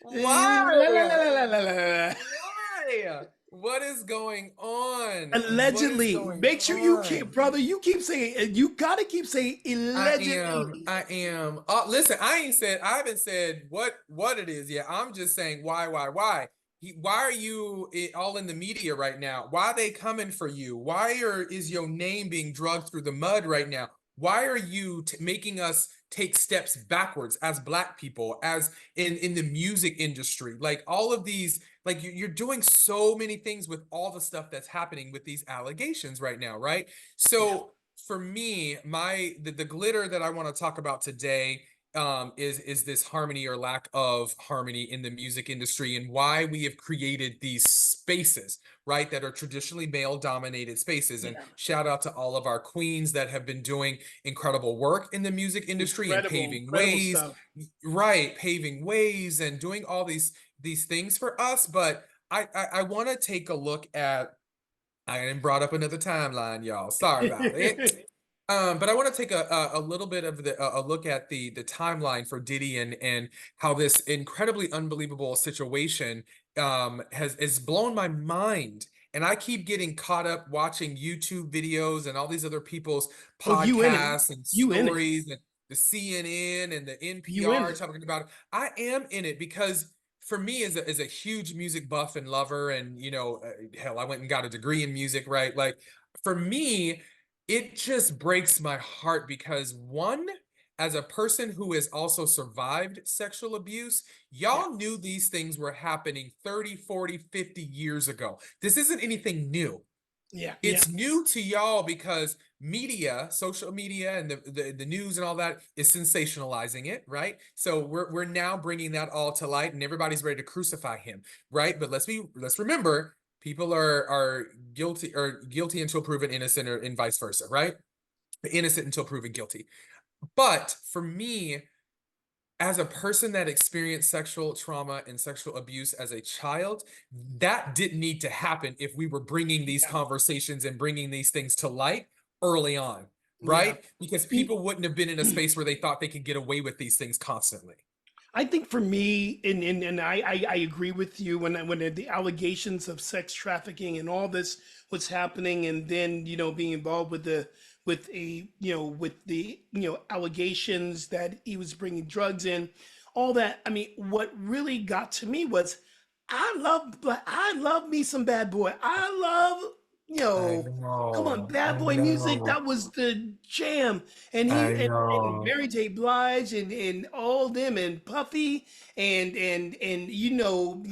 La, la, la, Why? la, la, la, la. Why? What is going on? What is Allegedly, going make sure you keep, on? brother. You keep saying, you gotta keep saying I allegedly. am. I am. Listen, I haven't said what it is yet. I'm just saying why? Why are you all in the media right now? Why are they coming for you? Is your name being dragged through the mud right now? Why are you making us take steps backwards as Black people, as in the music industry? Like all of these, like you're doing so many things with all the stuff that's happening with these allegations right now, right? Yeah. So for me, the glitter that I want to talk about today is this harmony or lack of harmony in the music industry, and why we have created these spaces, right, that are traditionally male dominated spaces. And Yeah. shout out to all of our queens that have been doing incredible work in the music industry and Incredible, paving incredible ways, stuff. right, paving ways and doing all these things for us. But I want to take a look at, I didn't brought up another timeline, y'all. Sorry about it. But I want to take a little bit of a look at the timeline for Diddy and how this incredibly unbelievable situation has blown my mind. And I keep getting caught up watching YouTube videos and all these other people's Oh, you in it. podcasts and You in it. stories and the CNN and the You in NPR it. talking about it. I am in it because for me as a huge music buff and lover, and hell, I went and got a degree in music, right? Like for me, it just breaks my heart because one, as a person who has also survived sexual abuse, Yeah. y'all knew these things were happening 30, 40, 50 years ago. This isn't anything new. Yeah. Yeah. It's new to y'all because media, social media, and the news and all that is sensationalizing it, right? So we're now bringing that all to light, and everybody's ready to crucify him, right? But let's remember, people are guilty until proven innocent, or and vice versa, right? Innocent until proven guilty. But for me, as a person that experienced sexual trauma and sexual abuse as a child, that didn't need to happen if we were bringing these Yeah. conversations and bringing these things to light early on, Yeah. right? Because E- people wouldn't have been in a space where they thought they could get away with these things constantly. I think for me, and I agree with you when the allegations of sex trafficking and all this was happening, and then being involved with the allegations that he was bringing drugs in, all that. I mean, what really got to me was I love me some Bad Boy. I love I come on, know, Bad I Boy music. know, That was the jam, and I and know, Mary J. Blige and all them and Puffy and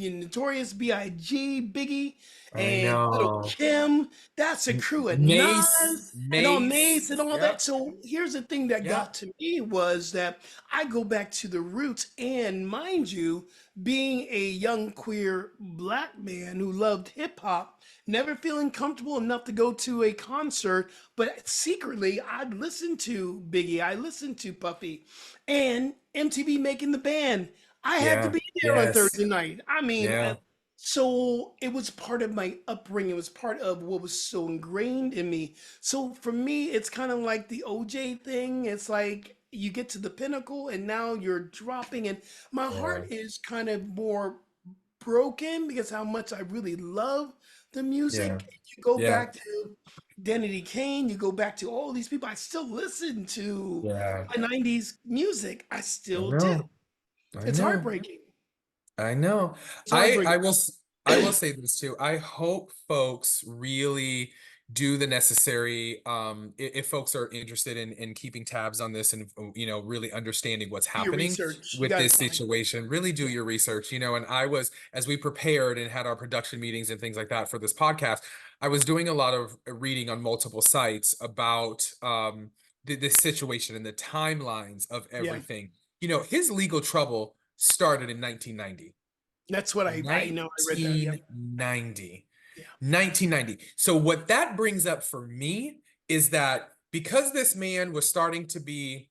Notorious B.I.G. Biggie I and Little know. Kim. That's a crew of Mace, Nas and all Mace, Mace and all that. yep, So here's the thing that got yep, to me was that I go back to the roots, and mind you, being a young queer black man who loved hip hop, never feeling comfortable enough to go to a concert, but secretly I'd listen to Biggie, I listened to Puffy, and MTV Making the Band. I had to yeah, be there on yes, Thursday night. I mean, yeah, so it was part of my upbringing. It was part of what was so ingrained in me. So for me, it's kind of like the OJ thing. It's like you get to the pinnacle and now you're dropping, and my yeah, heart is kind of more broken because how much I really love the yeah, music. You go yeah, back to Danity Kane, you go back to all these people. I still listen to yeah. my 90s music. I I still do. know. I It's know. heartbreaking. I know. It's I heartbreaking. will I will say this too. I hope folks really do the necessary if folks are interested in keeping tabs on this and really understanding what's Do your happening research. You with got to this find. situation. Really do Yeah. your research, and I was, as we prepared and had our production meetings and things like that for this podcast, I was doing a lot of reading on multiple sites about this situation and the timelines of Yeah. everything. His legal trouble started in 1990. That's what I know. I read that. Yep. 1990. Yeah. 1990. So what that brings up for me is that because this man was starting to be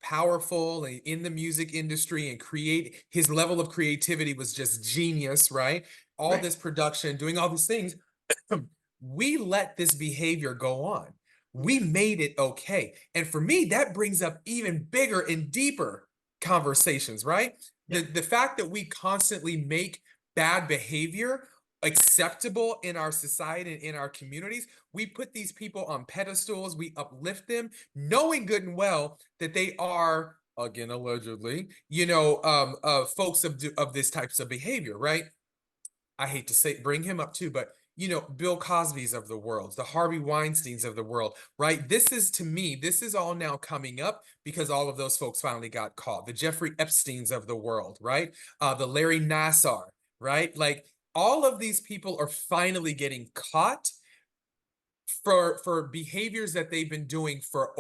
powerful in the music industry and create, his level of creativity was just genius, right? All Right. this production, doing all these things, we let this behavior go on. We Yeah. made it okay. And for me, that brings up even bigger and deeper conversations, right? Yeah. The fact that we constantly make bad behavior acceptable in our society and in our communities, we put these people on pedestals, we uplift them, knowing good and well that they are, again, allegedly, folks of this types of behavior, right? I hate to say bring him up too, but Bill Cosby's of the world, the Harvey Weinsteins of the world, right? This is, to me, this is all now coming up because all of those folks finally got caught. The Jeffrey Epsteins of the world, right? The Larry Nassar, right? Like all of these people are finally getting caught for behaviors that they've been doing for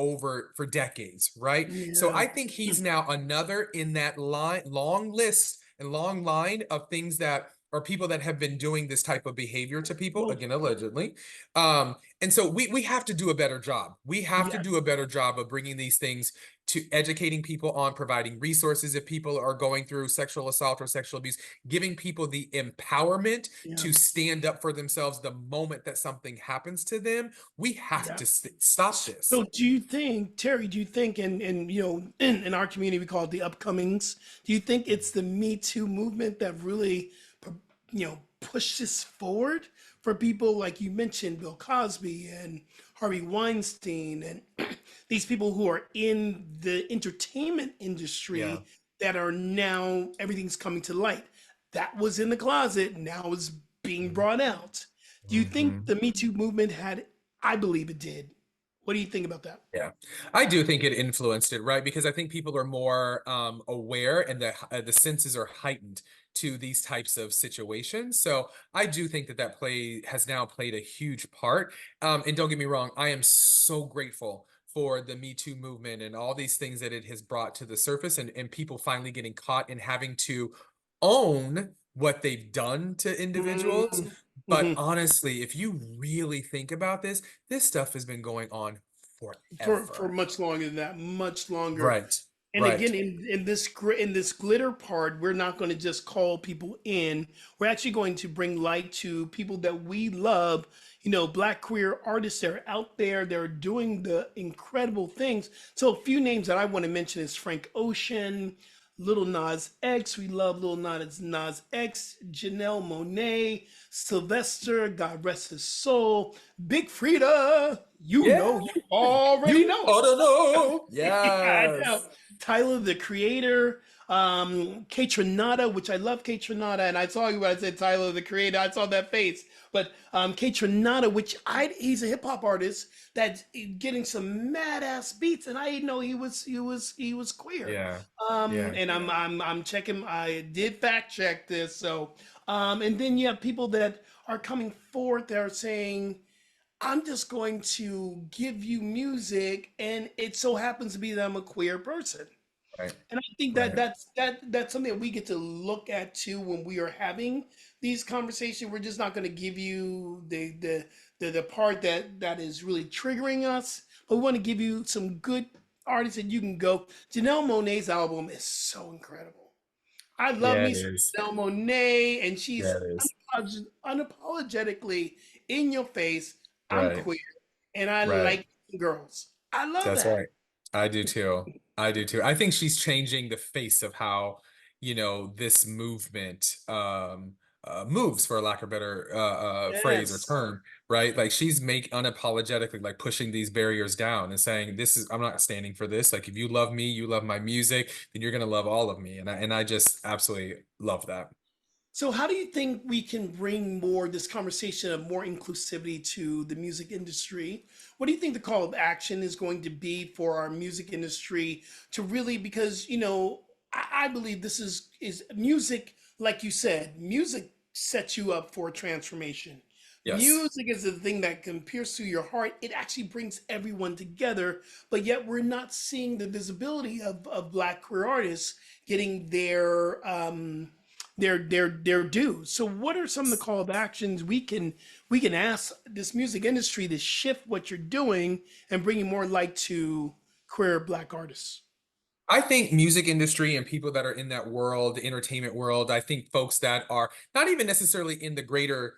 decades, right? So Yeah. I think he's now another in that long list and long line of things that are people that have been doing this type of behavior to people, Well, again, allegedly. And so we have to do a better job. We have to do a yes. better job of bringing these things to educating people on, providing resources if people are going through sexual assault or sexual abuse, giving people the empowerment Yeah. to stand up for themselves the moment that something happens to them. We have Yeah. to stop this. So do you think, Terry, do you think, and in our community we call it the upcomings, do you think it's the Me Too movement that really, pushed this forward for people like you mentioned, Bill Cosby and Harvey Weinstein and these people who are in the entertainment Yeah. industry that are now everything's coming to light. That was in the closet, now is being brought out. Do you think Mhm. the Me Too movement had, I believe it did. What do you think about that? Yeah, I do think it influenced it, right? Because I think people are more aware and the senses are heightened to these types of situations. So I do think that that play has now played a huge part. And don't get me wrong, I am so grateful for the Me Too movement and all these things that it has brought to the surface and people finally getting caught and having to own what they've done to individuals. But Mm-hmm. honestly, if you really think about this stuff has been going on For forever. much longer than that, much longer. Right. And Right. again, in this glitter part, we're not going to just call people in. We're actually going to bring light to people that we love. Black queer artists that are out there. They're doing the incredible things. So a few names that I want to mention is Frank Ocean, Little Nas X. We love Little Nas X, Janelle Monáe, Sylvester, God rest his soul, Big Frida. Yeah. You already You know. ought to know. Yeah, I know. Yes. Tyler, the Creator, K Tronada, which I love K Tronada, and I saw you when I said Tyler, the Creator. I saw that face, but K Tronada, he's a hip hop artist that's getting some mad ass beats, and I didn't know he was queer. Yeah. Um, Yeah. and I'm checking. I did fact check this, so and then you have people that are coming forth. They're saying, I'm just going to give you music, and it so happens to be that I'm a queer person. Right. And I think that Right. that's something that we get to look at too when we are having these conversations. We're just not going to give you the part that is really triggering us, but we want to give you some good artists that you can go. Janelle Monae's album is so incredible. I love Yeah, me it some is. Janelle Monae, and Yeah, she's it is. unapologetically in your face. I'm Right. queer, and I Right. like girls. I love That's that. right. I do too. I do too. I think she's changing the face of how, this movement moves, for lack of a better phrase or Yes. term, right? Like she's make unapologetically like pushing these barriers down and saying, this is, I'm not standing for this. Like if you love me, you love my music, then you're gonna love all of me. And I just absolutely love that. So, how do you think we can bring more this conversation of more inclusivity to the music industry? What do you think the call of action is going to be for our music industry to really? Because I believe this is music, like you said, music sets you up for transformation. Yes. Music is the thing that can pierce through your heart. It actually brings everyone together, but yet we're not seeing the visibility of Black queer artists getting their due. So what are some of the call of actions we can ask this music industry to shift what you're doing and bringing more light to queer Black artists? I think music industry and people that are in that world, the entertainment world, I think folks that are not even necessarily in the greater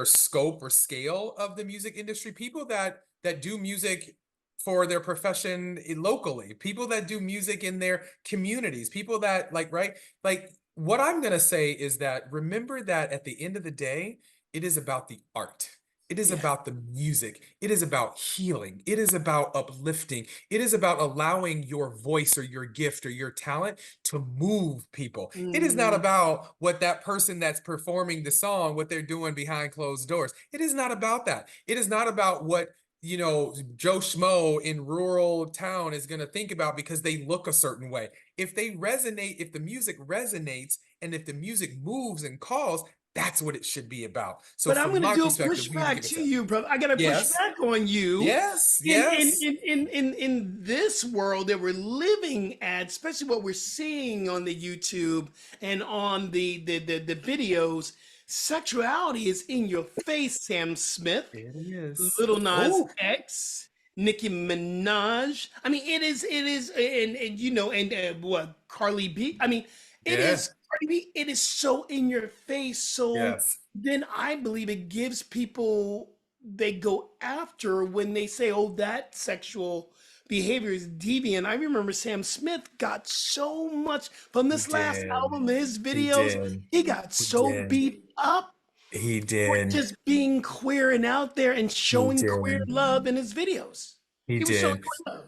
scope or scale of the music industry, people that do music for their profession locally, people that do music in their communities, people that like, right? Like what I'm going to say is that remember that at the end of the day, it is about the art. It is Yes. about the music. It is about healing. It is about uplifting. It is about allowing your voice or your gift or your talent to move people. It is not Mm. about what that person that's performing the song, what they're doing behind closed doors. It is not about that. It is not about what Joe Schmo in rural town is going to think about because they look a certain way. If they resonate, if the music resonates, and if the music moves and calls, that's what it should be about. So But I'm from going to my do a perspective, we need to pushback give it to to. you, brother. I got to push Yes, back on you. yes, In, yes. in this world that we're living at, especially what we're seeing on the YouTube and on the videos, sexuality is in your face, Sam Smith. It is. Little Nas Oh, X, Nicki Minaj. I mean, it is, and and what Carly B. I mean, it yeah, is Cardi B. It is so in your face. So yes. then I believe it gives people they go after when they say, "Oh, that sexual behavior is deviant." I remember Sam Smith got so much from He this last did. album, his He videos. did. He got He so did. beat up He for did. just being queer and out there and He showing queer did. love in his videos. He He was showing did. queer love.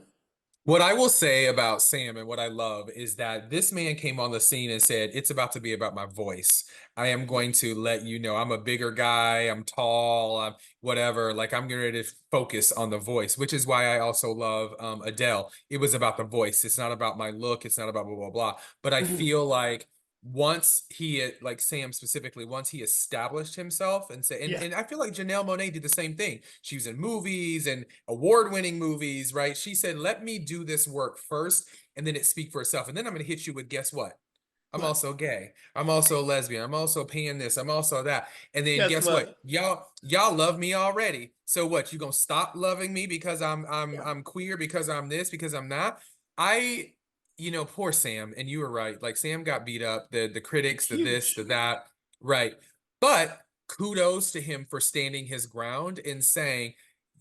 What I will say about Sam and what I love is that this man came on the scene and said, it's about to be about my voice. I am going to let you know I'm a bigger guy, I'm tall, I'm whatever. Like I'm going to focus on the voice, which is why I also love Adele. It was about the voice. It's not about my look, it's not about blah, blah, blah. But I Mhm. feel like once he like Sam specifically, once he established himself and said, Yeah. and I feel like Janelle Monáe did the same thing. She was in movies and award-winning movies, right? She said, let me do this work first, and then it speak for itself. And then I'm going to hit you with, guess what? I'm What? also gay. I'm also a lesbian. I'm also paying this. I'm also that. And then Guess guess what? what? Y'all love me already. So what? You gonna stop loving me because Yeah. I'm queer, because I'm this, because I'm not? I, poor Sam, and you were right. Like Sam got beat up, the critics, the this, the Huge. that, right. But kudos to him for standing his ground and saying,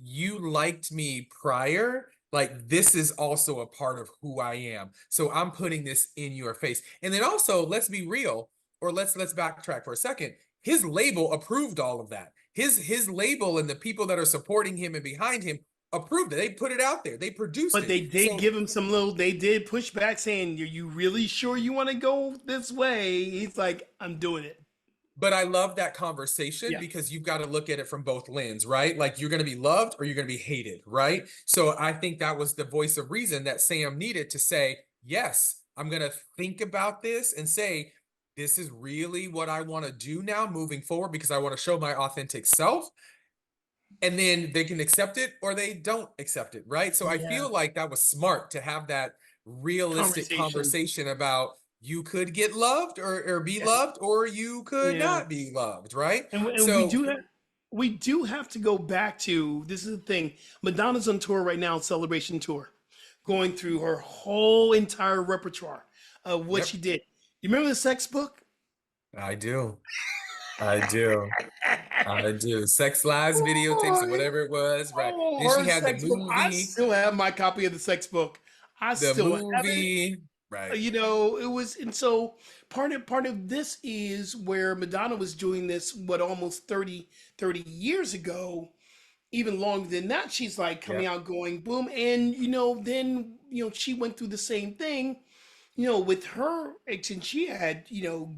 you liked me prior, like this is also a part of who I am. So I'm putting this in your face. And then also, let's be real, or let's backtrack for a second. His label approved all of that. His label and the people that are supporting him and behind him approved it. They put it out there. They produced But it. they did So give him some little, they did push back saying, "Are you really sure you want to go this way?" He's like, "I'm doing it." but I love that conversation Yeah. because you've got to look at it from both lenses, right? Like you're going to be loved or you're going to be hated, right? So I think that was the voice of reason that Sam needed to say, yes, I'm going to think about this and say, this is really what I want to do now moving forward because I want to show my authentic self. And then they can accept it or they don't accept it, right? So I Yeah. feel like that was smart to have that realistic Conversation. conversation about you could get loved or be Yeah. loved or you could Yeah. not be loved, right? And So we do have to go back to this is the thing. Madonna's on tour right now, celebration tour, going through her whole entire repertoire of what yep, she did. You remember the sex book? I do. I do. I do. Sex Lies videotapes Oh, or whatever it was, right? oh, Then she her had sex book. I still have my copy of the sex book. I the still have it. movie, right? It was, and so part of this is where Madonna was doing this, what, almost 30 years ago, even longer than that. She's like coming Yep. out going boom, and then she went through the same thing, with her, and she had,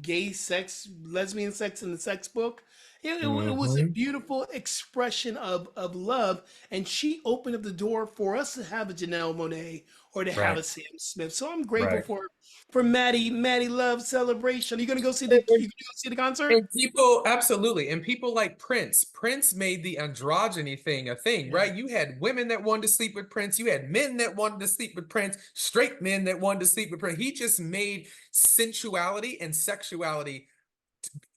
gay sex, lesbian sex in the sex book. It was a Hmm. beautiful expression of love. And she opened up the door for us to have a Janelle Monáe or to have Right. a Sam Smith. So I'm grateful Right. for Maddie Love celebration. Are you gonna go see the you gonna go see the concert? And people, absolutely. And people like Prince. Prince made the androgyny thing a thing, Yeah. right? You had women that wanted to sleep with Prince. You had men that wanted to sleep with Prince, straight men that wanted to sleep with Prince. He just made sensuality and sexuality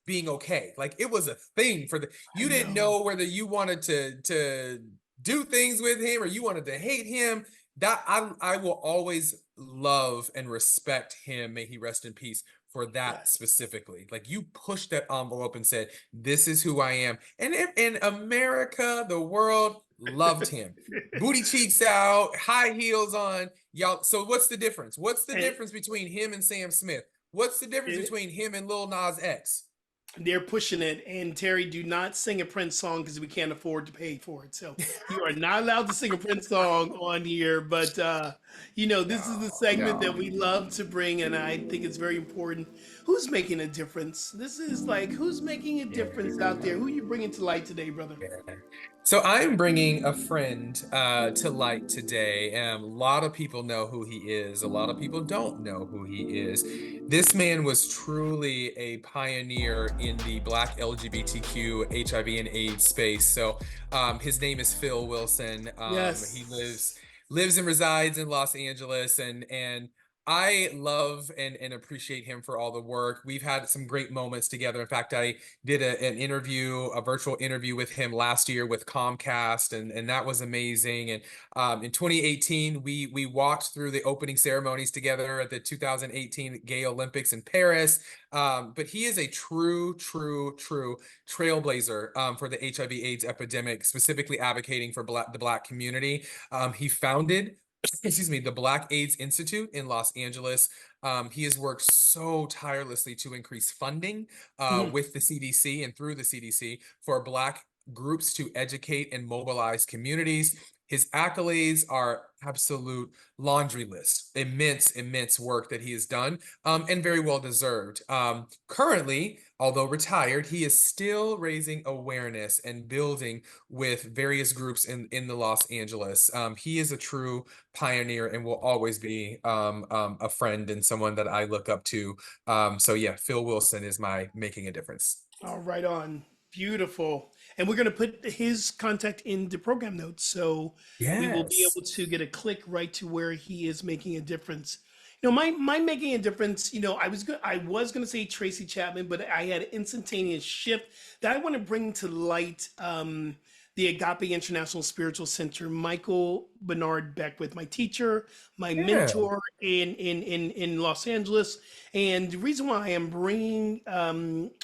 being okay. Like it was a thing for I you didn't know. know whether you wanted to do things with him or you wanted to hate him. That I will always love and respect him. May he rest in peace for that Yes. specifically. Like you pushed that envelope and said, "This is who I am," and in America, the world loved him. Booty cheeks out, high heels on, y'all. So what's the difference? What's the And difference between him and Sam Smith? What's the difference It- between him and Lil Nas X? they're pushing it. And Terry, do not sing a Prince song because we can't afford to pay for it. So you are not allowed to sing a Prince song on here. But this is the No, segment that no. we love to bring, and I think it's very important. Who's making a difference? This is like who's making a Yeah. difference out there? Who you bringing to light today, brother? Yeah. So I'm bringing a friend to light today. A lot of people know who he is. A lot of people don't know who he is. This man was truly a pioneer in the Black LGBTQ HIV and AIDS space. So his name is Phil Wilson. He Yes. lives and resides in Los Angeles, and I love and appreciate him for all the work. We've had some great moments together. In fact, I did an interview, a virtual interview with him last year with Comcast, and that was amazing. And in 2018, we walked through the opening ceremonies together at the 2018 Gay Olympics in Paris. But he is a true trailblazer for the HIV/AIDS epidemic, specifically advocating for the Black community. He founded excuse me, the Black AIDS Institute in Los Angeles. He has worked so tirelessly to increase funding Mhm. with the CDC and through the CDC for Black groups to educate and mobilize communities. His accolades are absolute laundry list, immense work that he has done, and very well deserved. Currently, although retired, he is still raising awareness and building with various groups in the Los Angeles. He is a true pioneer and will always be a friend and someone that I look up to. So yeah, Phil Wilson is my making a difference. All right on. Beautiful. And we're going to put his contact in the program notes so we will be Yes. able to get a click right to where he is making a difference. My making a difference, I was going to say Tracy Chapman, but I had an instantaneous shift that I want to bring to light the Agape International Spiritual Center, Michael Bernard Beckwith, my teacher, my Yeah. mentor in Los Angeles. And the reason why I am bringing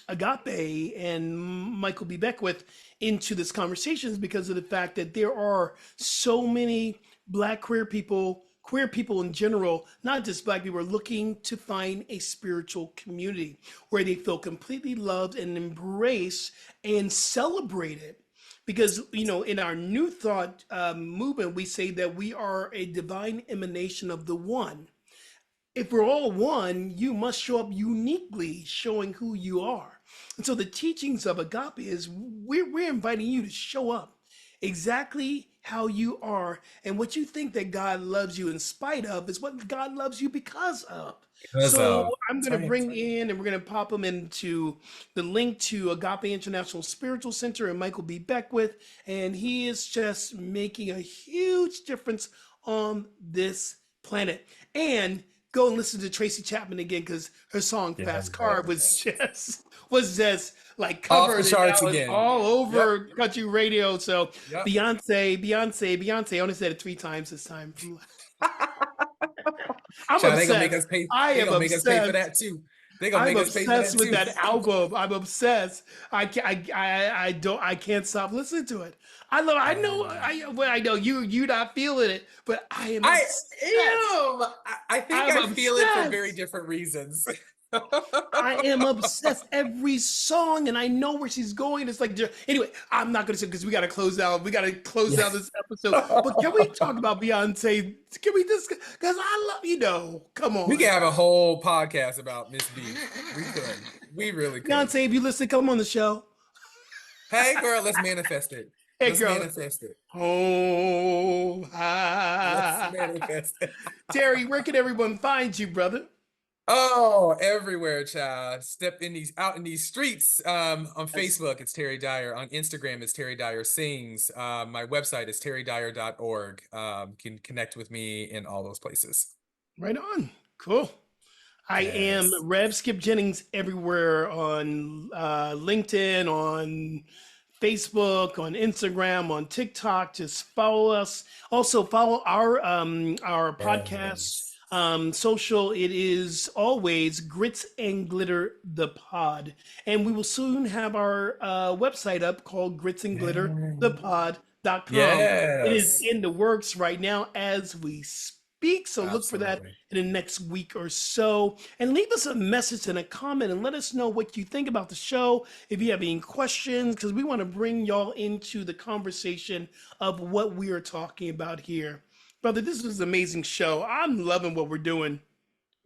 Agape and Michael B. Beckwith into this conversation is because of the fact that there are so many Black queer people in general, not just Black people, are looking to find a spiritual community where they feel completely loved and embraced and celebrated. Because, in our New Thought movement, we say that we are a divine emanation of the One. If we're all one, you must show up uniquely, showing who you are. And so the teachings of Agape is we're inviting you to show up exactly how you are. And what you think that God loves you in spite of is what God loves you because of. Because So of I'm that's going to right. bring in and we're going to pop them into the link to Agape International Spiritual Center and Michael B. Beckwith. And he is just making a huge difference on this planet. And go and listen to Tracy Chapman again because her song "Fast Car" was Yes. just like Off the covered and charts now it's again. all Yep. over country radio. So Yep. Beyonce. I only said it 3 times this time. I'm Child, they gonna make obsessed. us pay. I They am gonna make us pay for obsessed. that too. They gonna I'm make us pay for obsessed that with too. that album. I'm obsessed. I can't stop listening to it. I love. I know. Um, I know you not feeling it, but I am I obsessed. I think I'm I feel it for very obsessed. different reasons. I am obsessed every song, and I know where she's going. It's like anyway. I'm not gonna say because we gotta close out. We gotta close Yeah. out this episode. But can we talk about Beyonce? Can we discuss? Because I love Come We could on, have a whole podcast about Miss B. We could. We really could. Beyonce. If you listen, come on the show. Hey, girl, let's manifest it. Hey, Let's girl. manifest it. Oh, Let's ah. manifest it. Terry, where can everyone find you, brother? Oh, everywhere, child. Step in these out in these streets. On Yes. Facebook, it's Terry Dyer. On Instagram, it's Terry Dyer Sings. My website is terrydyer.org. Can connect with me in all those places. Right on. Cool. I am Yes. Rev Skip Jennings everywhere on LinkedIn, on Facebook, on Instagram, on TikTok. Just follow us. Also follow our podcast Yes. social. It is always Grits and Glitter the Pod, and we will soon have our website up called Grits and Glitter the Yes. Pod.com. It is Yes. in the works right now as we speak. speak. So look for that Absolutely. in the next week or so. And leave us a message and a comment and let us know what you think about the show. If you have any questions, because we want to bring y'all into the conversation of what we are talking about here. Brother, this was an amazing show. I'm loving what we're doing.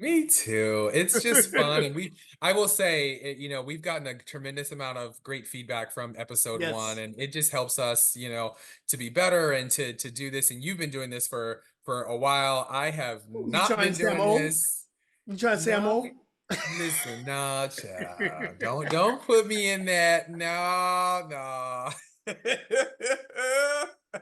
Me too. It's just fun. And I will say, we've gotten a tremendous amount of great feedback from episode one, Yes. and it just helps us, to be better and to do this. And you've been doing this for a while. I have You not trying been to say I'm doing old? this. You trying to say I'm No, old? listen, no, child. Don't put me in that. No, no.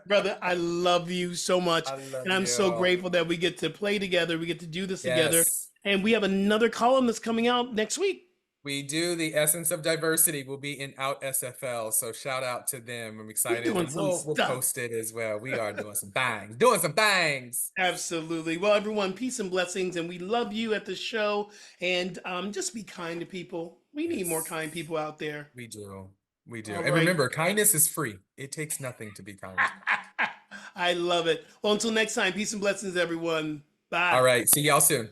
Brother, I love you so much. I love And I'm so you. grateful that we get to play together. We get to do this together. Yes. And we have another column that's coming out next week. We do. The essence of diversity will be in Out SFL, so shout out to them. I'm We're excited, doing and some we'll stuff. post it as well. We are doing some things, doing some things. Absolutely. Well, everyone, peace and blessings. And we love you at the show. And just be kind to people. We need more Yes, kind people out there. we do. We do. All And right. remember, kindness is free. It takes nothing to be kind. I love it. Well, until next time, peace and blessings, everyone. All Bye. right. See y'all soon.